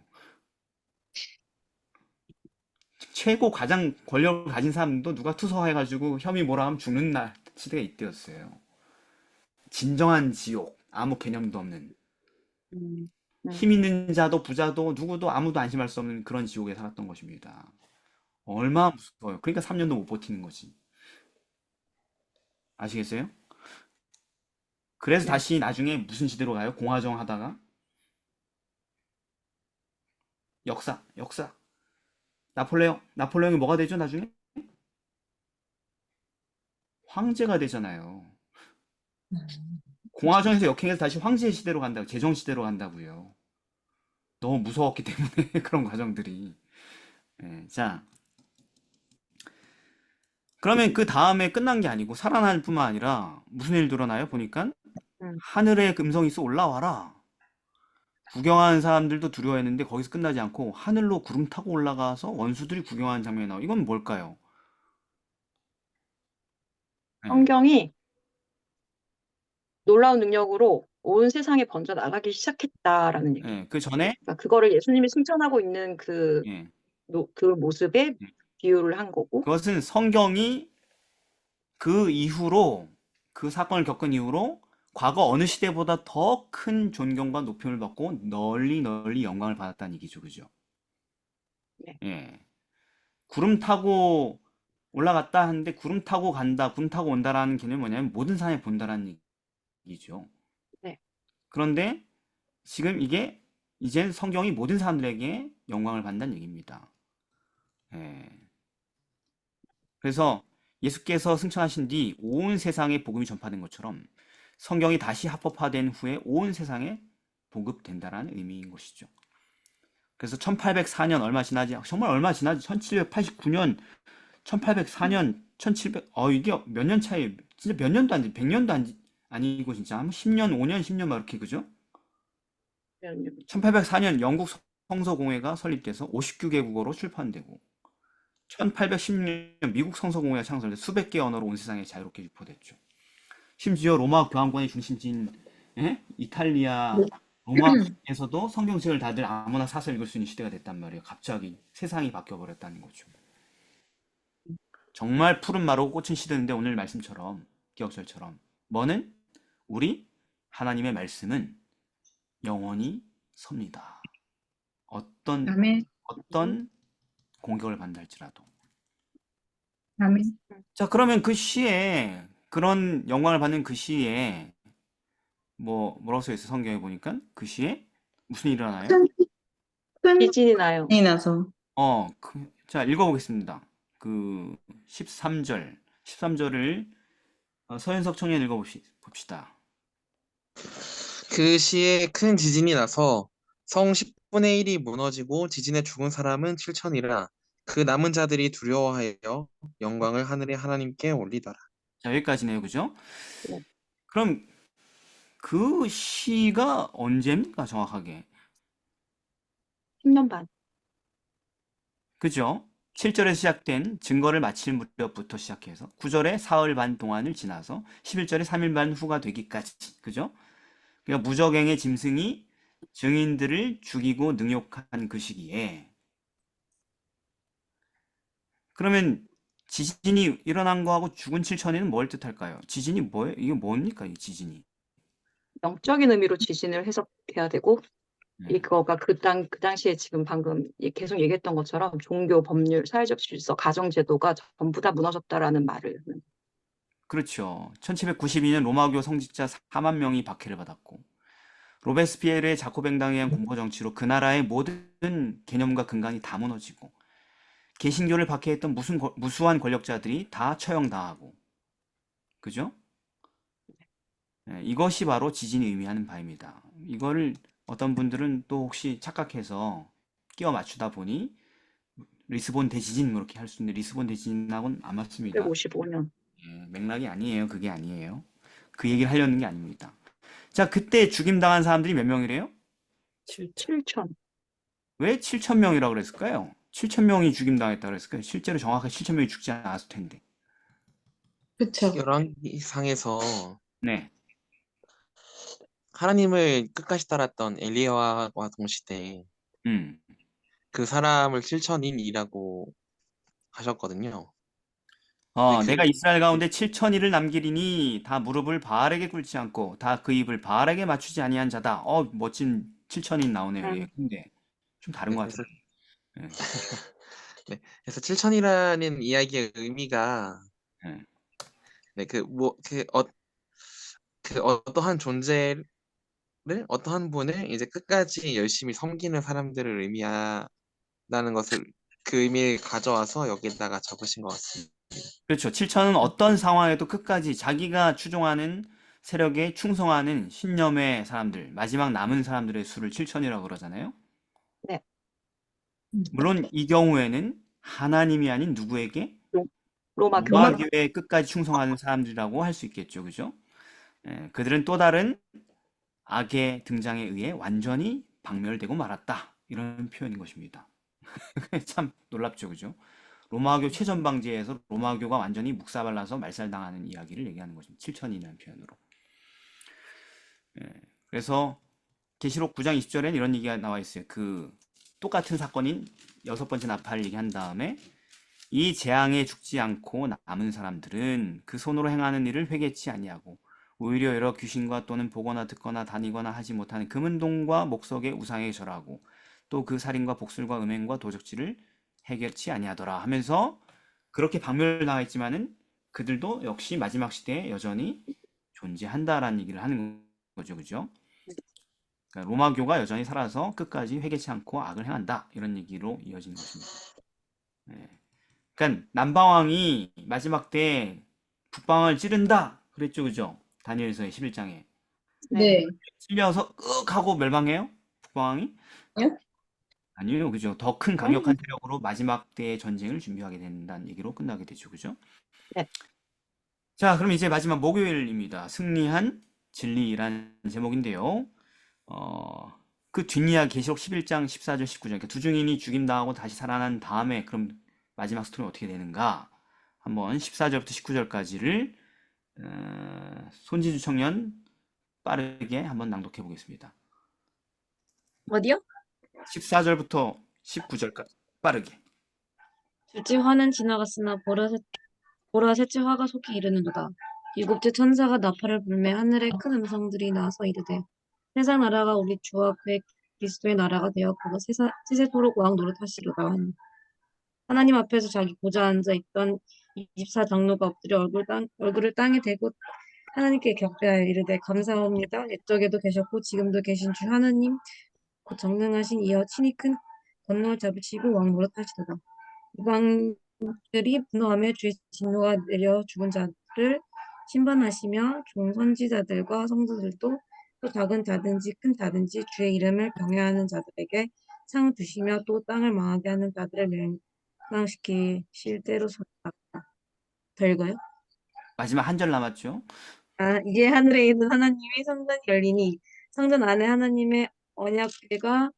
최고 가장 권력을 가진 사람도 누가 투서해가지고 혐의 뭐라 하면 죽는 날 시대가 이때였어요. 진정한 지옥, 아무 개념도 없는 힘 있는 자도 부자도 누구도 아무도 안심할 수 없는 그런 지옥에 살았던 것입니다. 얼마나 무서워요. 그러니까 3년도 못 버티는 거지. 아시겠어요? 그래서 네. 다시 나중에 무슨 시대로 가요? 공화정 하다가 역사. 나폴레옹이 뭐가 되죠, 나중에? 황제가 되잖아요. 공화정에서 역행해서 다시 황제 시대로 간다고, 제정 시대로 간다고요. 너무 무서웠기 때문에 그런 과정들이. 예, 자, 그러면 그 다음에 끝난 게 아니고 살아날 뿐만 아니라 무슨 일 드러나요? 보니까 하늘의 음성이 있어 올라와라. 구경하는 사람들도 두려워했는데 거기서 끝나지 않고 하늘로 구름 타고 올라가서 원수들이 구경하는 장면이 나와요. 이건 뭘까요? 예. 성경이 놀라운 능력으로 온 세상에 번져 나가기 시작했다라는 얘기. 예, 그 전에 그러니까 그거를 예수님이 승천하고 있는 그 예, 모습에 비유를 한 거고. 그것은 성경이 그 이후로 그 사건을 겪은 이후로 과거 어느 시대보다 더 큰 존경과 높임을 받고 널리 영광을 받았다는 얘기죠. 그죠? 네. 예. 구름 타고 올라갔다 하는데 구름 타고 간다, 구름 타고 온다라는 개념이 뭐냐면 모든 사람이 본다라는 얘기죠. 네. 그런데 지금 이게 이제 성경이 모든 사람들에게 영광을 받는다는 얘기입니다. 예. 그래서 예수께서 승천하신 뒤 온 세상에 복음이 전파된 것처럼 성경이 다시 합법화된 후에 온 세상에 보급된다라는 의미인 것이죠. 그래서 1804년 얼마 지나지, 정말 얼마 지나지, 1789년 1804년, 1700, 이게 몇 년 차이, 진짜 몇 년도 안 돼, 100년도 아니고, 진짜 한 10년, 5년, 10년 막 이렇게, 그죠? 1804년 영국 성서공회가 설립돼서 59개국어로 출판되고, 1816년 미국 성서공회가 창설돼 수백 개 언어로 온 세상에 자유롭게 유포됐죠. 심지어 로마 교황권의 중심지인 이탈리아 로마에서도 성경책을 다들 아무나 사서 읽을 수 있는 시대가 됐단 말이에요. 갑자기 세상이 바뀌어버렸다는 거죠. 정말 푸른 마르고 꽃은 시드는데 오늘 말씀처럼 기억절처럼 뭐는 우리 하나님의 말씀은 영원히 섭니다. 어떤 아멘. 공격을 받는다 할지라도. 아멘. 자, 그러면 그 시에 그런 영광을 받는 그 시에 뭐라고 써 있어? 성경에 보니까 그 시에 무슨 일이 일어나요? 큰 지진이 나요. 일이 나서. 자, 읽어보겠습니다. 그 13절을 서현석 청년 읽어봅시다. 그 시에 큰 지진이 나서 성 10분의 1이 무너지고 지진에 죽은 사람은 7천이라 그 남은 자들이 두려워하여 영광을 하늘의 하나님께 올리더라. 자, 여기까지네요, 그죠? 네. 그럼 그 시가 언제입니까, 정확하게? 10년 반. 그죠? 7절에 시작된 증거를 마칠 무렵부터 시작해서 9절에 사흘 반 동안을 지나서 11절에 3일 반 후가 되기까지. 그죠? 그러니까 무적행의 짐승이 증인들을 죽이고 능욕한 그 시기에 그러면 지진이 일어난 거하고 죽은 7천이는 뭘 뜻할까요? 지진이 뭐예요? 이게 뭡니까, 이 지진이? 영적인 의미로 지진을 해석해야 되고 네. 이거가 그 당시에 지금 방금 계속 얘기했던 것처럼 종교, 법률, 사회적 질서, 가정 제도가 전부 다 무너졌다라는 말을 하는. 그렇죠. 1792년 로마교 성직자 4만 명이 박해를 받았고 로베스피에르의 자코뱅당에 의한 공포 정치로 그 나라의 모든 개념과 근간이 다 무너지고 개신교를 박해했던 무수한 권력자들이 다 처형당하고 그죠? 네, 이것이 바로 지진이 의미하는 바입니다. 이거를 어떤 분들은 또 혹시 착각해서 끼워 맞추다 보니 리스본 대지진 뭐 이렇게 할 수 있는데 리스본 대지진하고는 안 맞습니다. 155년. 맥락이 아니에요. 그게 아니에요. 그 얘기를 하려는 게 아닙니다. 자, 그때 죽임당한 사람들이 몇 명이래요? 7천. 왜 7천 명이라고 그랬을까요? 7천 명이 죽임당했다고 그랬을까요? 실제로 정확하게 7천 명이 죽지 않았을 텐데. 그쵸. 열왕기상에서 네. 하나님을 끝까지 따랐던 엘리야와 동시대 음. 그 사람을 7천인이라고 하셨거든요. 네, 내가 이스라엘 가운데 7천이를 남기리니 다 무릎을 바알에게 꿇지 않고 다 그 입을 바알에게 맞추지 아니한 자다. 멋진 7천인 나오네요. 예, 근데 좀 다른 것 같아요. 예. 네, 그래서 7천이라는 이야기의 의미가 예. 네, 어떠한 존재를 어떠한 분을 이제 끝까지 열심히 섬기는 사람들을 의미한다는 것을 그 의미를 가져와서 여기다가 적으신 것 같습니다. 그렇죠. 7천은 어떤 상황에도 끝까지 자기가 추종하는 세력에 충성하는 신념의 사람들, 마지막 남은 사람들의 수를 7천이라고 그러잖아요. 네. 물론 이 경우에는 하나님이 아닌 누구에게? 로마 로마교회에 끝까지 충성하는 사람들이라고 할 수 있겠죠. 그죠? 예, 그들은 또 다른 악의 등장에 의해 완전히 박멸되고 말았다. 이런 표현인 것입니다. 참 놀랍죠. 그죠? 로마교 최전방지에서 로마교가 완전히 묵사발라서 말살당하는 이야기를 얘기하는 것입니다. 7천이라는 표현으로. 예, 그래서 계시록 9장 20절엔 이런 얘기가 나와 있어요. 그 똑같은 사건인 6번째 나팔을 얘기한 다음에 이 재앙에 죽지 않고 남은 사람들은 그 손으로 행하는 일을 회개치 아니하고 오히려 여러 귀신과 또는 보거나 듣거나 다니거나 하지 못하는 금은동과 목석의 우상에 절하고 또 그 살인과 복술과 음행과 도적질을 해결치 아니하더라 하면서 그렇게 박멸당했지만은 그들도 역시 마지막 시대에 여전히 존재한다라는 얘기를 하는 거죠. 그죠? 그러니까 로마교가 여전히 살아서 끝까지 회개치 않고 악을 행한다. 이런 얘기로 이어지는 것입니다. 네. 그러니까 남방왕이 마지막 때 북방을 찌른다. 그랬죠. 그죠? 다니엘서의 11장에. 네. 찔려서 끄 하고 멸망해요? 북방왕이? 아니요, 그죠? 더 큰 강력한 세력으로 마지막 때의 전쟁을 준비하게 된다는 얘기로 끝나게 되죠, 그죠? 네. 자, 그럼 이제 마지막 목요일입니다. 승리한 진리란 제목인데요. 그 뒷이야기 계시록 11장 14절 19절 그러니까 두 증인이 죽임당하고 다시 살아난 다음에 그럼 마지막 스토리는 어떻게 되는가? 한번 14절부터 19절까지를 손지주 청년 빠르게 한번 낭독해 보겠습니다. 어디요? 14절부터 19절까지 빠르게. 둘째 화는 지나갔으나 보라 셋째 화가 속히 이르는도다. 일곱째 천사가 나팔을 불매 하늘에 큰 음성들이 나서 이르되 세상 나라가 우리 주와 그의 그리스도의 나라가 되었고 세세토록 왕 노릇하시로다 하니 하나님 앞에서 자기 보좌 앉아 있던 24장로가 엎드려 얼굴을 땅에 대고 하나님께 격배하여 이르되 감사합니다. 옛적에도 계셨고 지금도 계신 주 하나님 곧 정능하신 이여 친히 큰 권능을 잡으시고 왕 노릇하시도다. 이방들이 분노하며 주의 진노가 내려 죽은 자를 심판하시며 좋은 선지자들과 성도들도 또 작은 자든지 큰 자든지 주의 이름을 경외하는 자들에게 상을 두시며 또 땅을 망하게 하는 자들을 멸망시키실 때로 소리다. 더 읽어요? 마지막 한 절 남았죠? 이제 하늘에 있는 하나님의 성전이 열리니 성전 안에 하나님의 언약궤가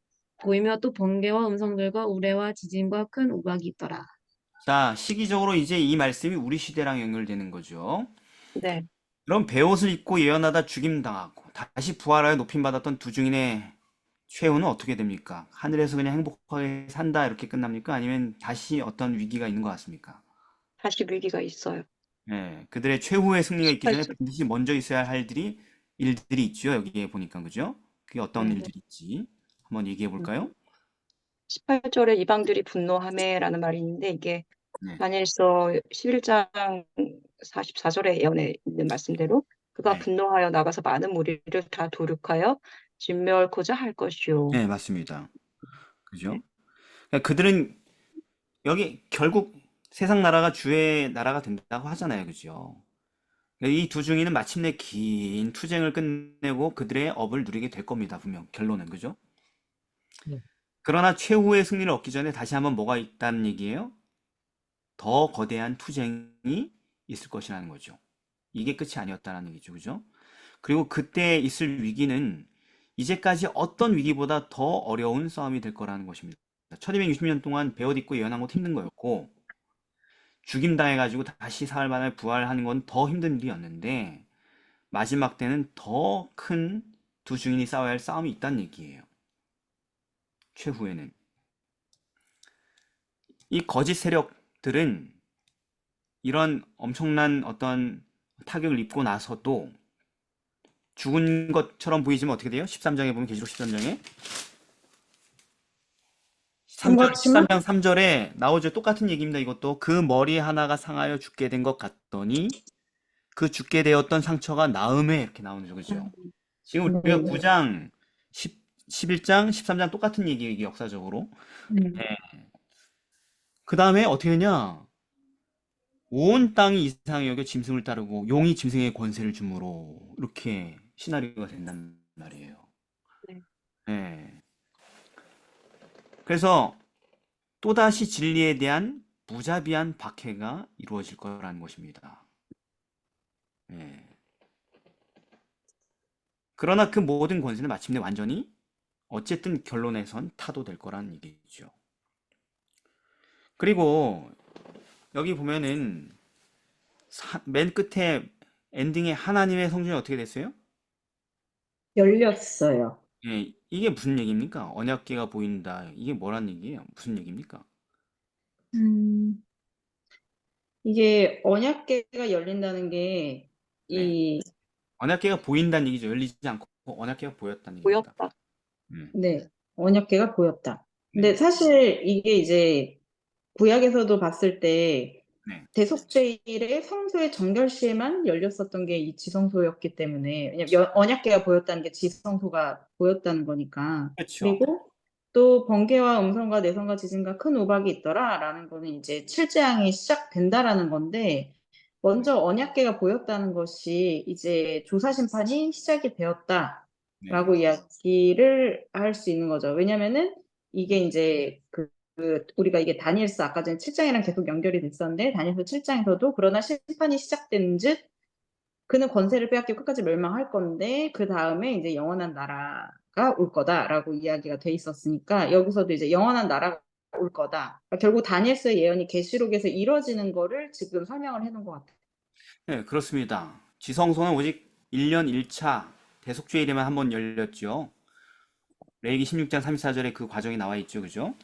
보이며 또 번개와 음성들과 우레와 지진과 큰 우박이 있더라. 자, 시기적으로 이제 이 말씀이 우리 시대랑 연결되는 거죠. 네. 그럼 베옷을 입고 예언하다 죽임당하고 다시 부활하여 높임받았던 두 증인의 최후는 어떻게 됩니까? 하늘에서 그냥 행복하게 산다 이렇게 끝납니까? 아니면 다시 어떤 위기가 있는 것 같습니까? 다시 위기가 있어요. 네, 그들의 최후의 승리가 있기 전에 18절. 반드시 먼저 있어야 할 일들이 있죠. 여기에 보니까 그죠? 그게 어떤 네. 일들이 있지? 한번 얘기해 볼까요? 18절에 이방들이 분노하매라는 말이 있는데 이게 네. 다니엘서 11장 44절에 예언에 있는 말씀대로 그가 네. 분노하여 나가서 많은 무리를 다 도륙하여 진멸코자 할 것이요. 네, 맞습니다. 그죠? 네. 그러니까 그들은 여기 결국 세상 나라가 주의 나라가 된다고 하잖아요. 그죠? 이 두 증인은 마침내 긴 투쟁을 끝내고 그들의 업을 누리게 될 겁니다. 분명 결론은 그죠? 네. 그러나 최후의 승리를 얻기 전에 다시 한번 뭐가 있다는 얘기예요? 더 거대한 투쟁이 있을 것이라는 거죠. 이게 끝이 아니었다는 얘기죠. 그죠? 그리고 그때 있을 위기는 이제까지 어떤 위기보다 더 어려운 싸움이 될 거라는 것입니다. 1260년 동안 베옷 입고 예언한 것도 힘든 거였고 죽임당해가지고 다시 사흘 만에 부활하는 건 더 힘든 일이었는데 마지막 때는 더 큰 두 증인이 싸워야 할 싸움이 있다는 얘기예요. 최후에는. 이 거짓 세력들은 이런 엄청난 어떤 타격을 입고 나서도 죽은 것처럼 보이지만 어떻게 돼요? 13장에 보면 계시록 13장에 13장 3절에 나오죠. 똑같은 얘기입니다. 이것도 그 머리 하나가 상하여 죽게 된 것 같더니 그 죽게 되었던 상처가 나음에 이렇게 나오는 거죠. 지금 우리가 9장 11장 13장 똑같은 얘기 역사적으로. 네. 그 다음에 어떻게 되냐? 온 땅이 이상히 여겨 짐승을 따르고 용이 짐승의 권세를 주므로 이렇게 시나리오가 된단 말이에요. 네. 네. 그래서 또다시 진리에 대한 무자비한 박해가 이루어질 거라는 것입니다. 네. 그러나 그 모든 권세는 마침내 완전히 어쨌든 결론에선 타도될 거라는 얘기죠. 그리고 여기 보면은 맨 끝에 엔딩에 하나님의 성전이 어떻게 됐어요? 열렸어요. 예, 이게 무슨 얘기입니까? 언약궤가 보인다. 이게 뭐란 얘기예요? 무슨 얘기입니까? 이게 언약궤가 열린다는 게 네. 언약궤가 보인다는 얘기죠. 열리지 않고 언약궤가 보였다는 얘기입니다. 보였다. 네, 언약궤가 보였다. 근데 네. 사실 이게 이제 구약에서도 봤을 때 네. 대속죄일의 성소의 정결 시에만 열렸었던 게 이 지성소였기 때문에 왜냐면 언약궤가 보였다는 게 지성소가 보였다는 거니까. 그렇죠. 그리고 또 번개와 음성과 내성과 지진과 큰 우박이 있더라라는 거는 이제 7재앙이 시작된다라는 건데 먼저 언약궤가 보였다는 것이 이제 조사 심판이 시작이 되었다라고 네. 이야기를 할 수 있는 거죠. 왜냐면은 이게 이제 우리가 이게 다니엘서 아까 전에 7장이랑 계속 연결이 됐었는데 다니엘서 7장에서도 그러나 심판이 시작된즉 그는 권세를 빼앗기고 끝까지 멸망할 건데 그 다음에 이제 영원한 나라가 올 거다라고 이야기가 돼 있었으니까 여기서도 이제 영원한 나라가 올 거다. 그러니까 결국 다니엘서의 예언이 계시록에서 이루어지는 거를 지금 설명을 해놓은 것 같아요. 네, 그렇습니다. 지성소는 오직 1년 1차 대속죄일에만 한 번 열렸죠. 레위기 16장 34절에 그 과정이 나와 있죠. 그죠?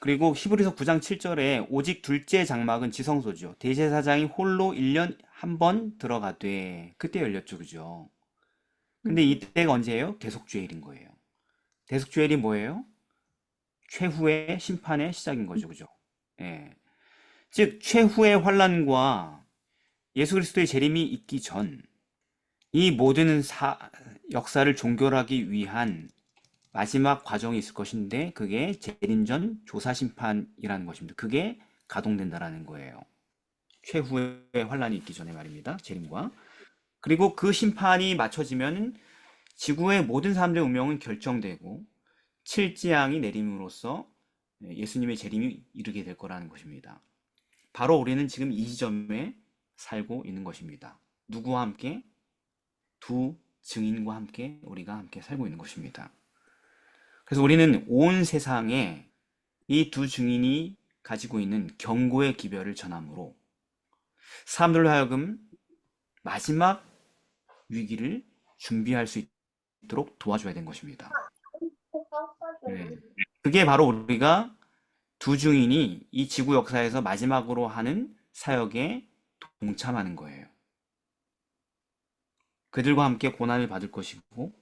그리고 히브리서 9장 7절에 오직 둘째 장막은 지성소죠. 대제사장이 홀로 1년 한 번 들어가되 그때 열렸죠. 그죠? 근데 이때가 언제예요? 대속죄일인 거예요. 대속죄일이 뭐예요? 최후의 심판의 시작인 거죠. 그죠? 예. 즉 최후의 환란과 예수 그리스도의 재림이 있기 전 이 모든 역사를 종결하기 위한 마지막 과정이 있을 것인데 그게 재림 전 조사 심판이라는 것입니다. 그게 가동된다라는 거예요. 최후의 환란이 있기 전에 말입니다. 재림과. 그리고 그 심판이 맞춰지면 지구의 모든 사람들의 운명은 결정되고 칠지양이 내림으로써 예수님의 재림이 이르게 될 거라는 것입니다. 바로 우리는 지금 이 지점에 살고 있는 것입니다. 누구와 함께? 두 증인과 함께 우리가 함께 살고 있는 것입니다. 그래서 우리는 온 세상에 이 두 증인이 가지고 있는 경고의 기별을 전함으로 사람들로 하여금 마지막 위기를 준비할 수 있도록 도와줘야 되는 것입니다. 그게 바로 우리가 두 증인이 이 지구 역사에서 마지막으로 하는 사역에 동참하는 거예요. 그들과 함께 고난을 받을 것이고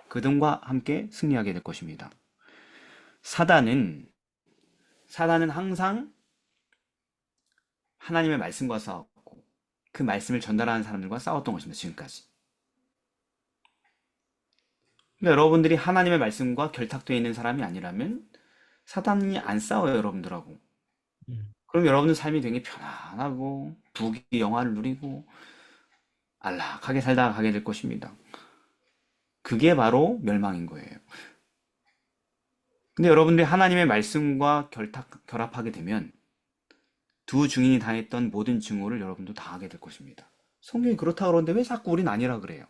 그들과 함께 승리하게 될 것입니다. 사단은 항상 하나님의 말씀과 싸웠고 그 말씀을 전달하는 사람들과 싸웠던 것입니다. 지금까지. 근데 여러분들이 하나님의 말씀과 결탁되어 있는 사람이 아니라면 사단이 안 싸워요, 여러분들하고. 그럼 여러분들 삶이 되게 편안하고 부귀 영화를 누리고 안락하게 살다가 가게 될 것입니다. 그게 바로 멸망인 거예요. 근데 여러분들이 하나님의 말씀과 결합하게 되면 두 증인이 당했던 모든 증오를 여러분도 당하게 될 것입니다. 성경이 그렇다고 그러는데 왜 자꾸 우린 아니라 그래요?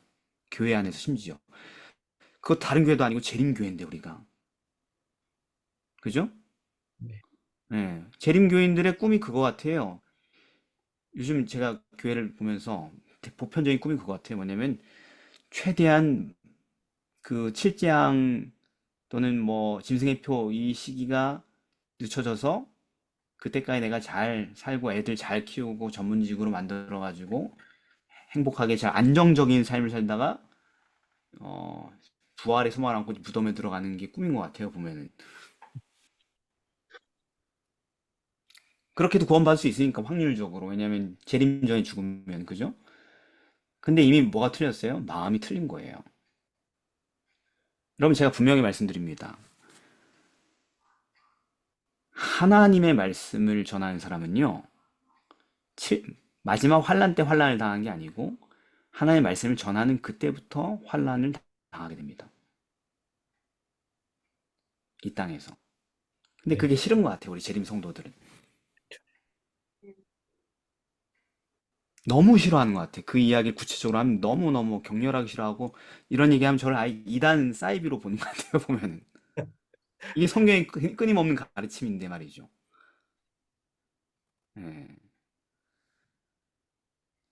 교회 안에서 심지어. 그거 다른 교회도 아니고 재림교회인데 우리가. 그죠? 네. 재림교인들의 꿈이 그거 같아요. 요즘 제가 교회를 보면서 보편적인 꿈이 그거 같아요. 뭐냐면 최대한 그 칠재앙 또는 뭐 짐승의 표 이 시기가 늦춰져서 그때까지 내가 잘 살고 애들 잘 키우고 전문직으로 만들어가지고 행복하게 잘 안정적인 삶을 살다가 부활의 소망을 안고 무덤에 들어가는 게 꿈인 것 같아요. 보면은 그렇게도 구원받을 수 있으니까 확률적으로. 왜냐면 재림 전에 죽으면. 그죠? 근데 이미 뭐가 틀렸어요? 마음이 틀린 거예요. 여러분 제가 분명히 말씀드립니다. 하나님의 말씀을 전하는 사람은요, 마지막 환란 때 환란을 당한 게 아니고 하나님의 말씀을 전하는 그때부터 환란을 당하게 됩니다. 이 땅에서. 근데 그게 싫은 것 같아요, 우리 재림 성도들은. 너무 싫어하는 것 같아요. 그 이야기를 구체적으로 하면 너무너무 격렬하게 싫어하고 이런 얘기하면 저를 아예 이단 사이비로 보는 것 같아요, 보면은. 이게 성경의 끊임없는 가르침인데 말이죠. 예.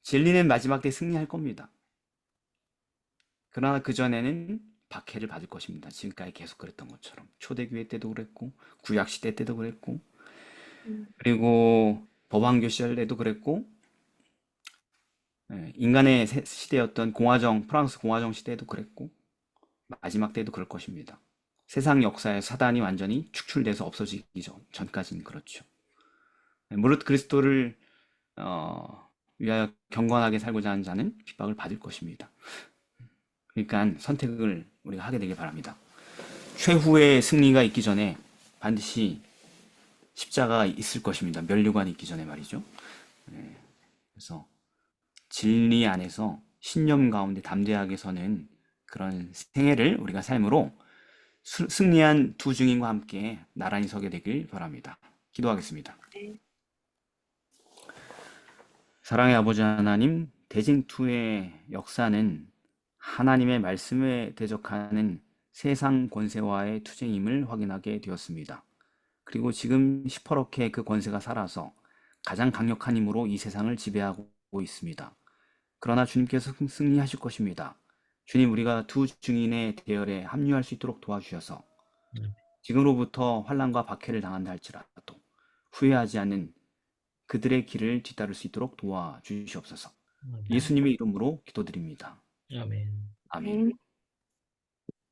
진리는 마지막 때 승리할 겁니다. 그러나 그전에는 박해를 받을 것입니다. 지금까지 계속 그랬던 것처럼. 초대교회 때도 그랬고 구약시대 때도 그랬고 그리고 법왕교 시절 때도 그랬고 인간의 시대였던 프랑스 공화정 시대에도 그랬고 마지막 때도 그럴 것입니다. 세상 역사에 사단이 완전히 축출돼서 없어지기 전까지는 그렇죠. 무릇 그리스도를 위하여 경건하게 살고자 하는 자는 핍박을 받을 것입니다. 그러니까 선택을 우리가 하게 되길 바랍니다. 최후의 승리가 있기 전에 반드시 십자가가 있을 것입니다. 면류관이 있기 전에 말이죠. 그래서 진리 안에서 신념 가운데 담대하게 서는 그런 생애를 우리가 삶으로 승리한 두 증인과 함께 나란히 서게 되길 바랍니다. 기도하겠습니다. 사랑의 아버지 하나님, 대징투의 역사는 하나님의 말씀에 대적하는 세상 권세와의 투쟁임을 확인하게 되었습니다. 그리고 지금 시퍼렇게 그 권세가 살아서 가장 강력한 힘으로 이 세상을 지배하고 있습니다. 그러나 주님께서 승리하실 것입니다. 주님, 우리가 두 증인의 대열에 합류할 수 있도록 도와주셔서 지금으로부터 환난과 박해를 당한다 할지라도 후회하지 않는 그들의 길을 뒤따를 수 있도록 도와주시옵소서. 예수님의 이름으로 기도드립니다. 아멘. 아멘.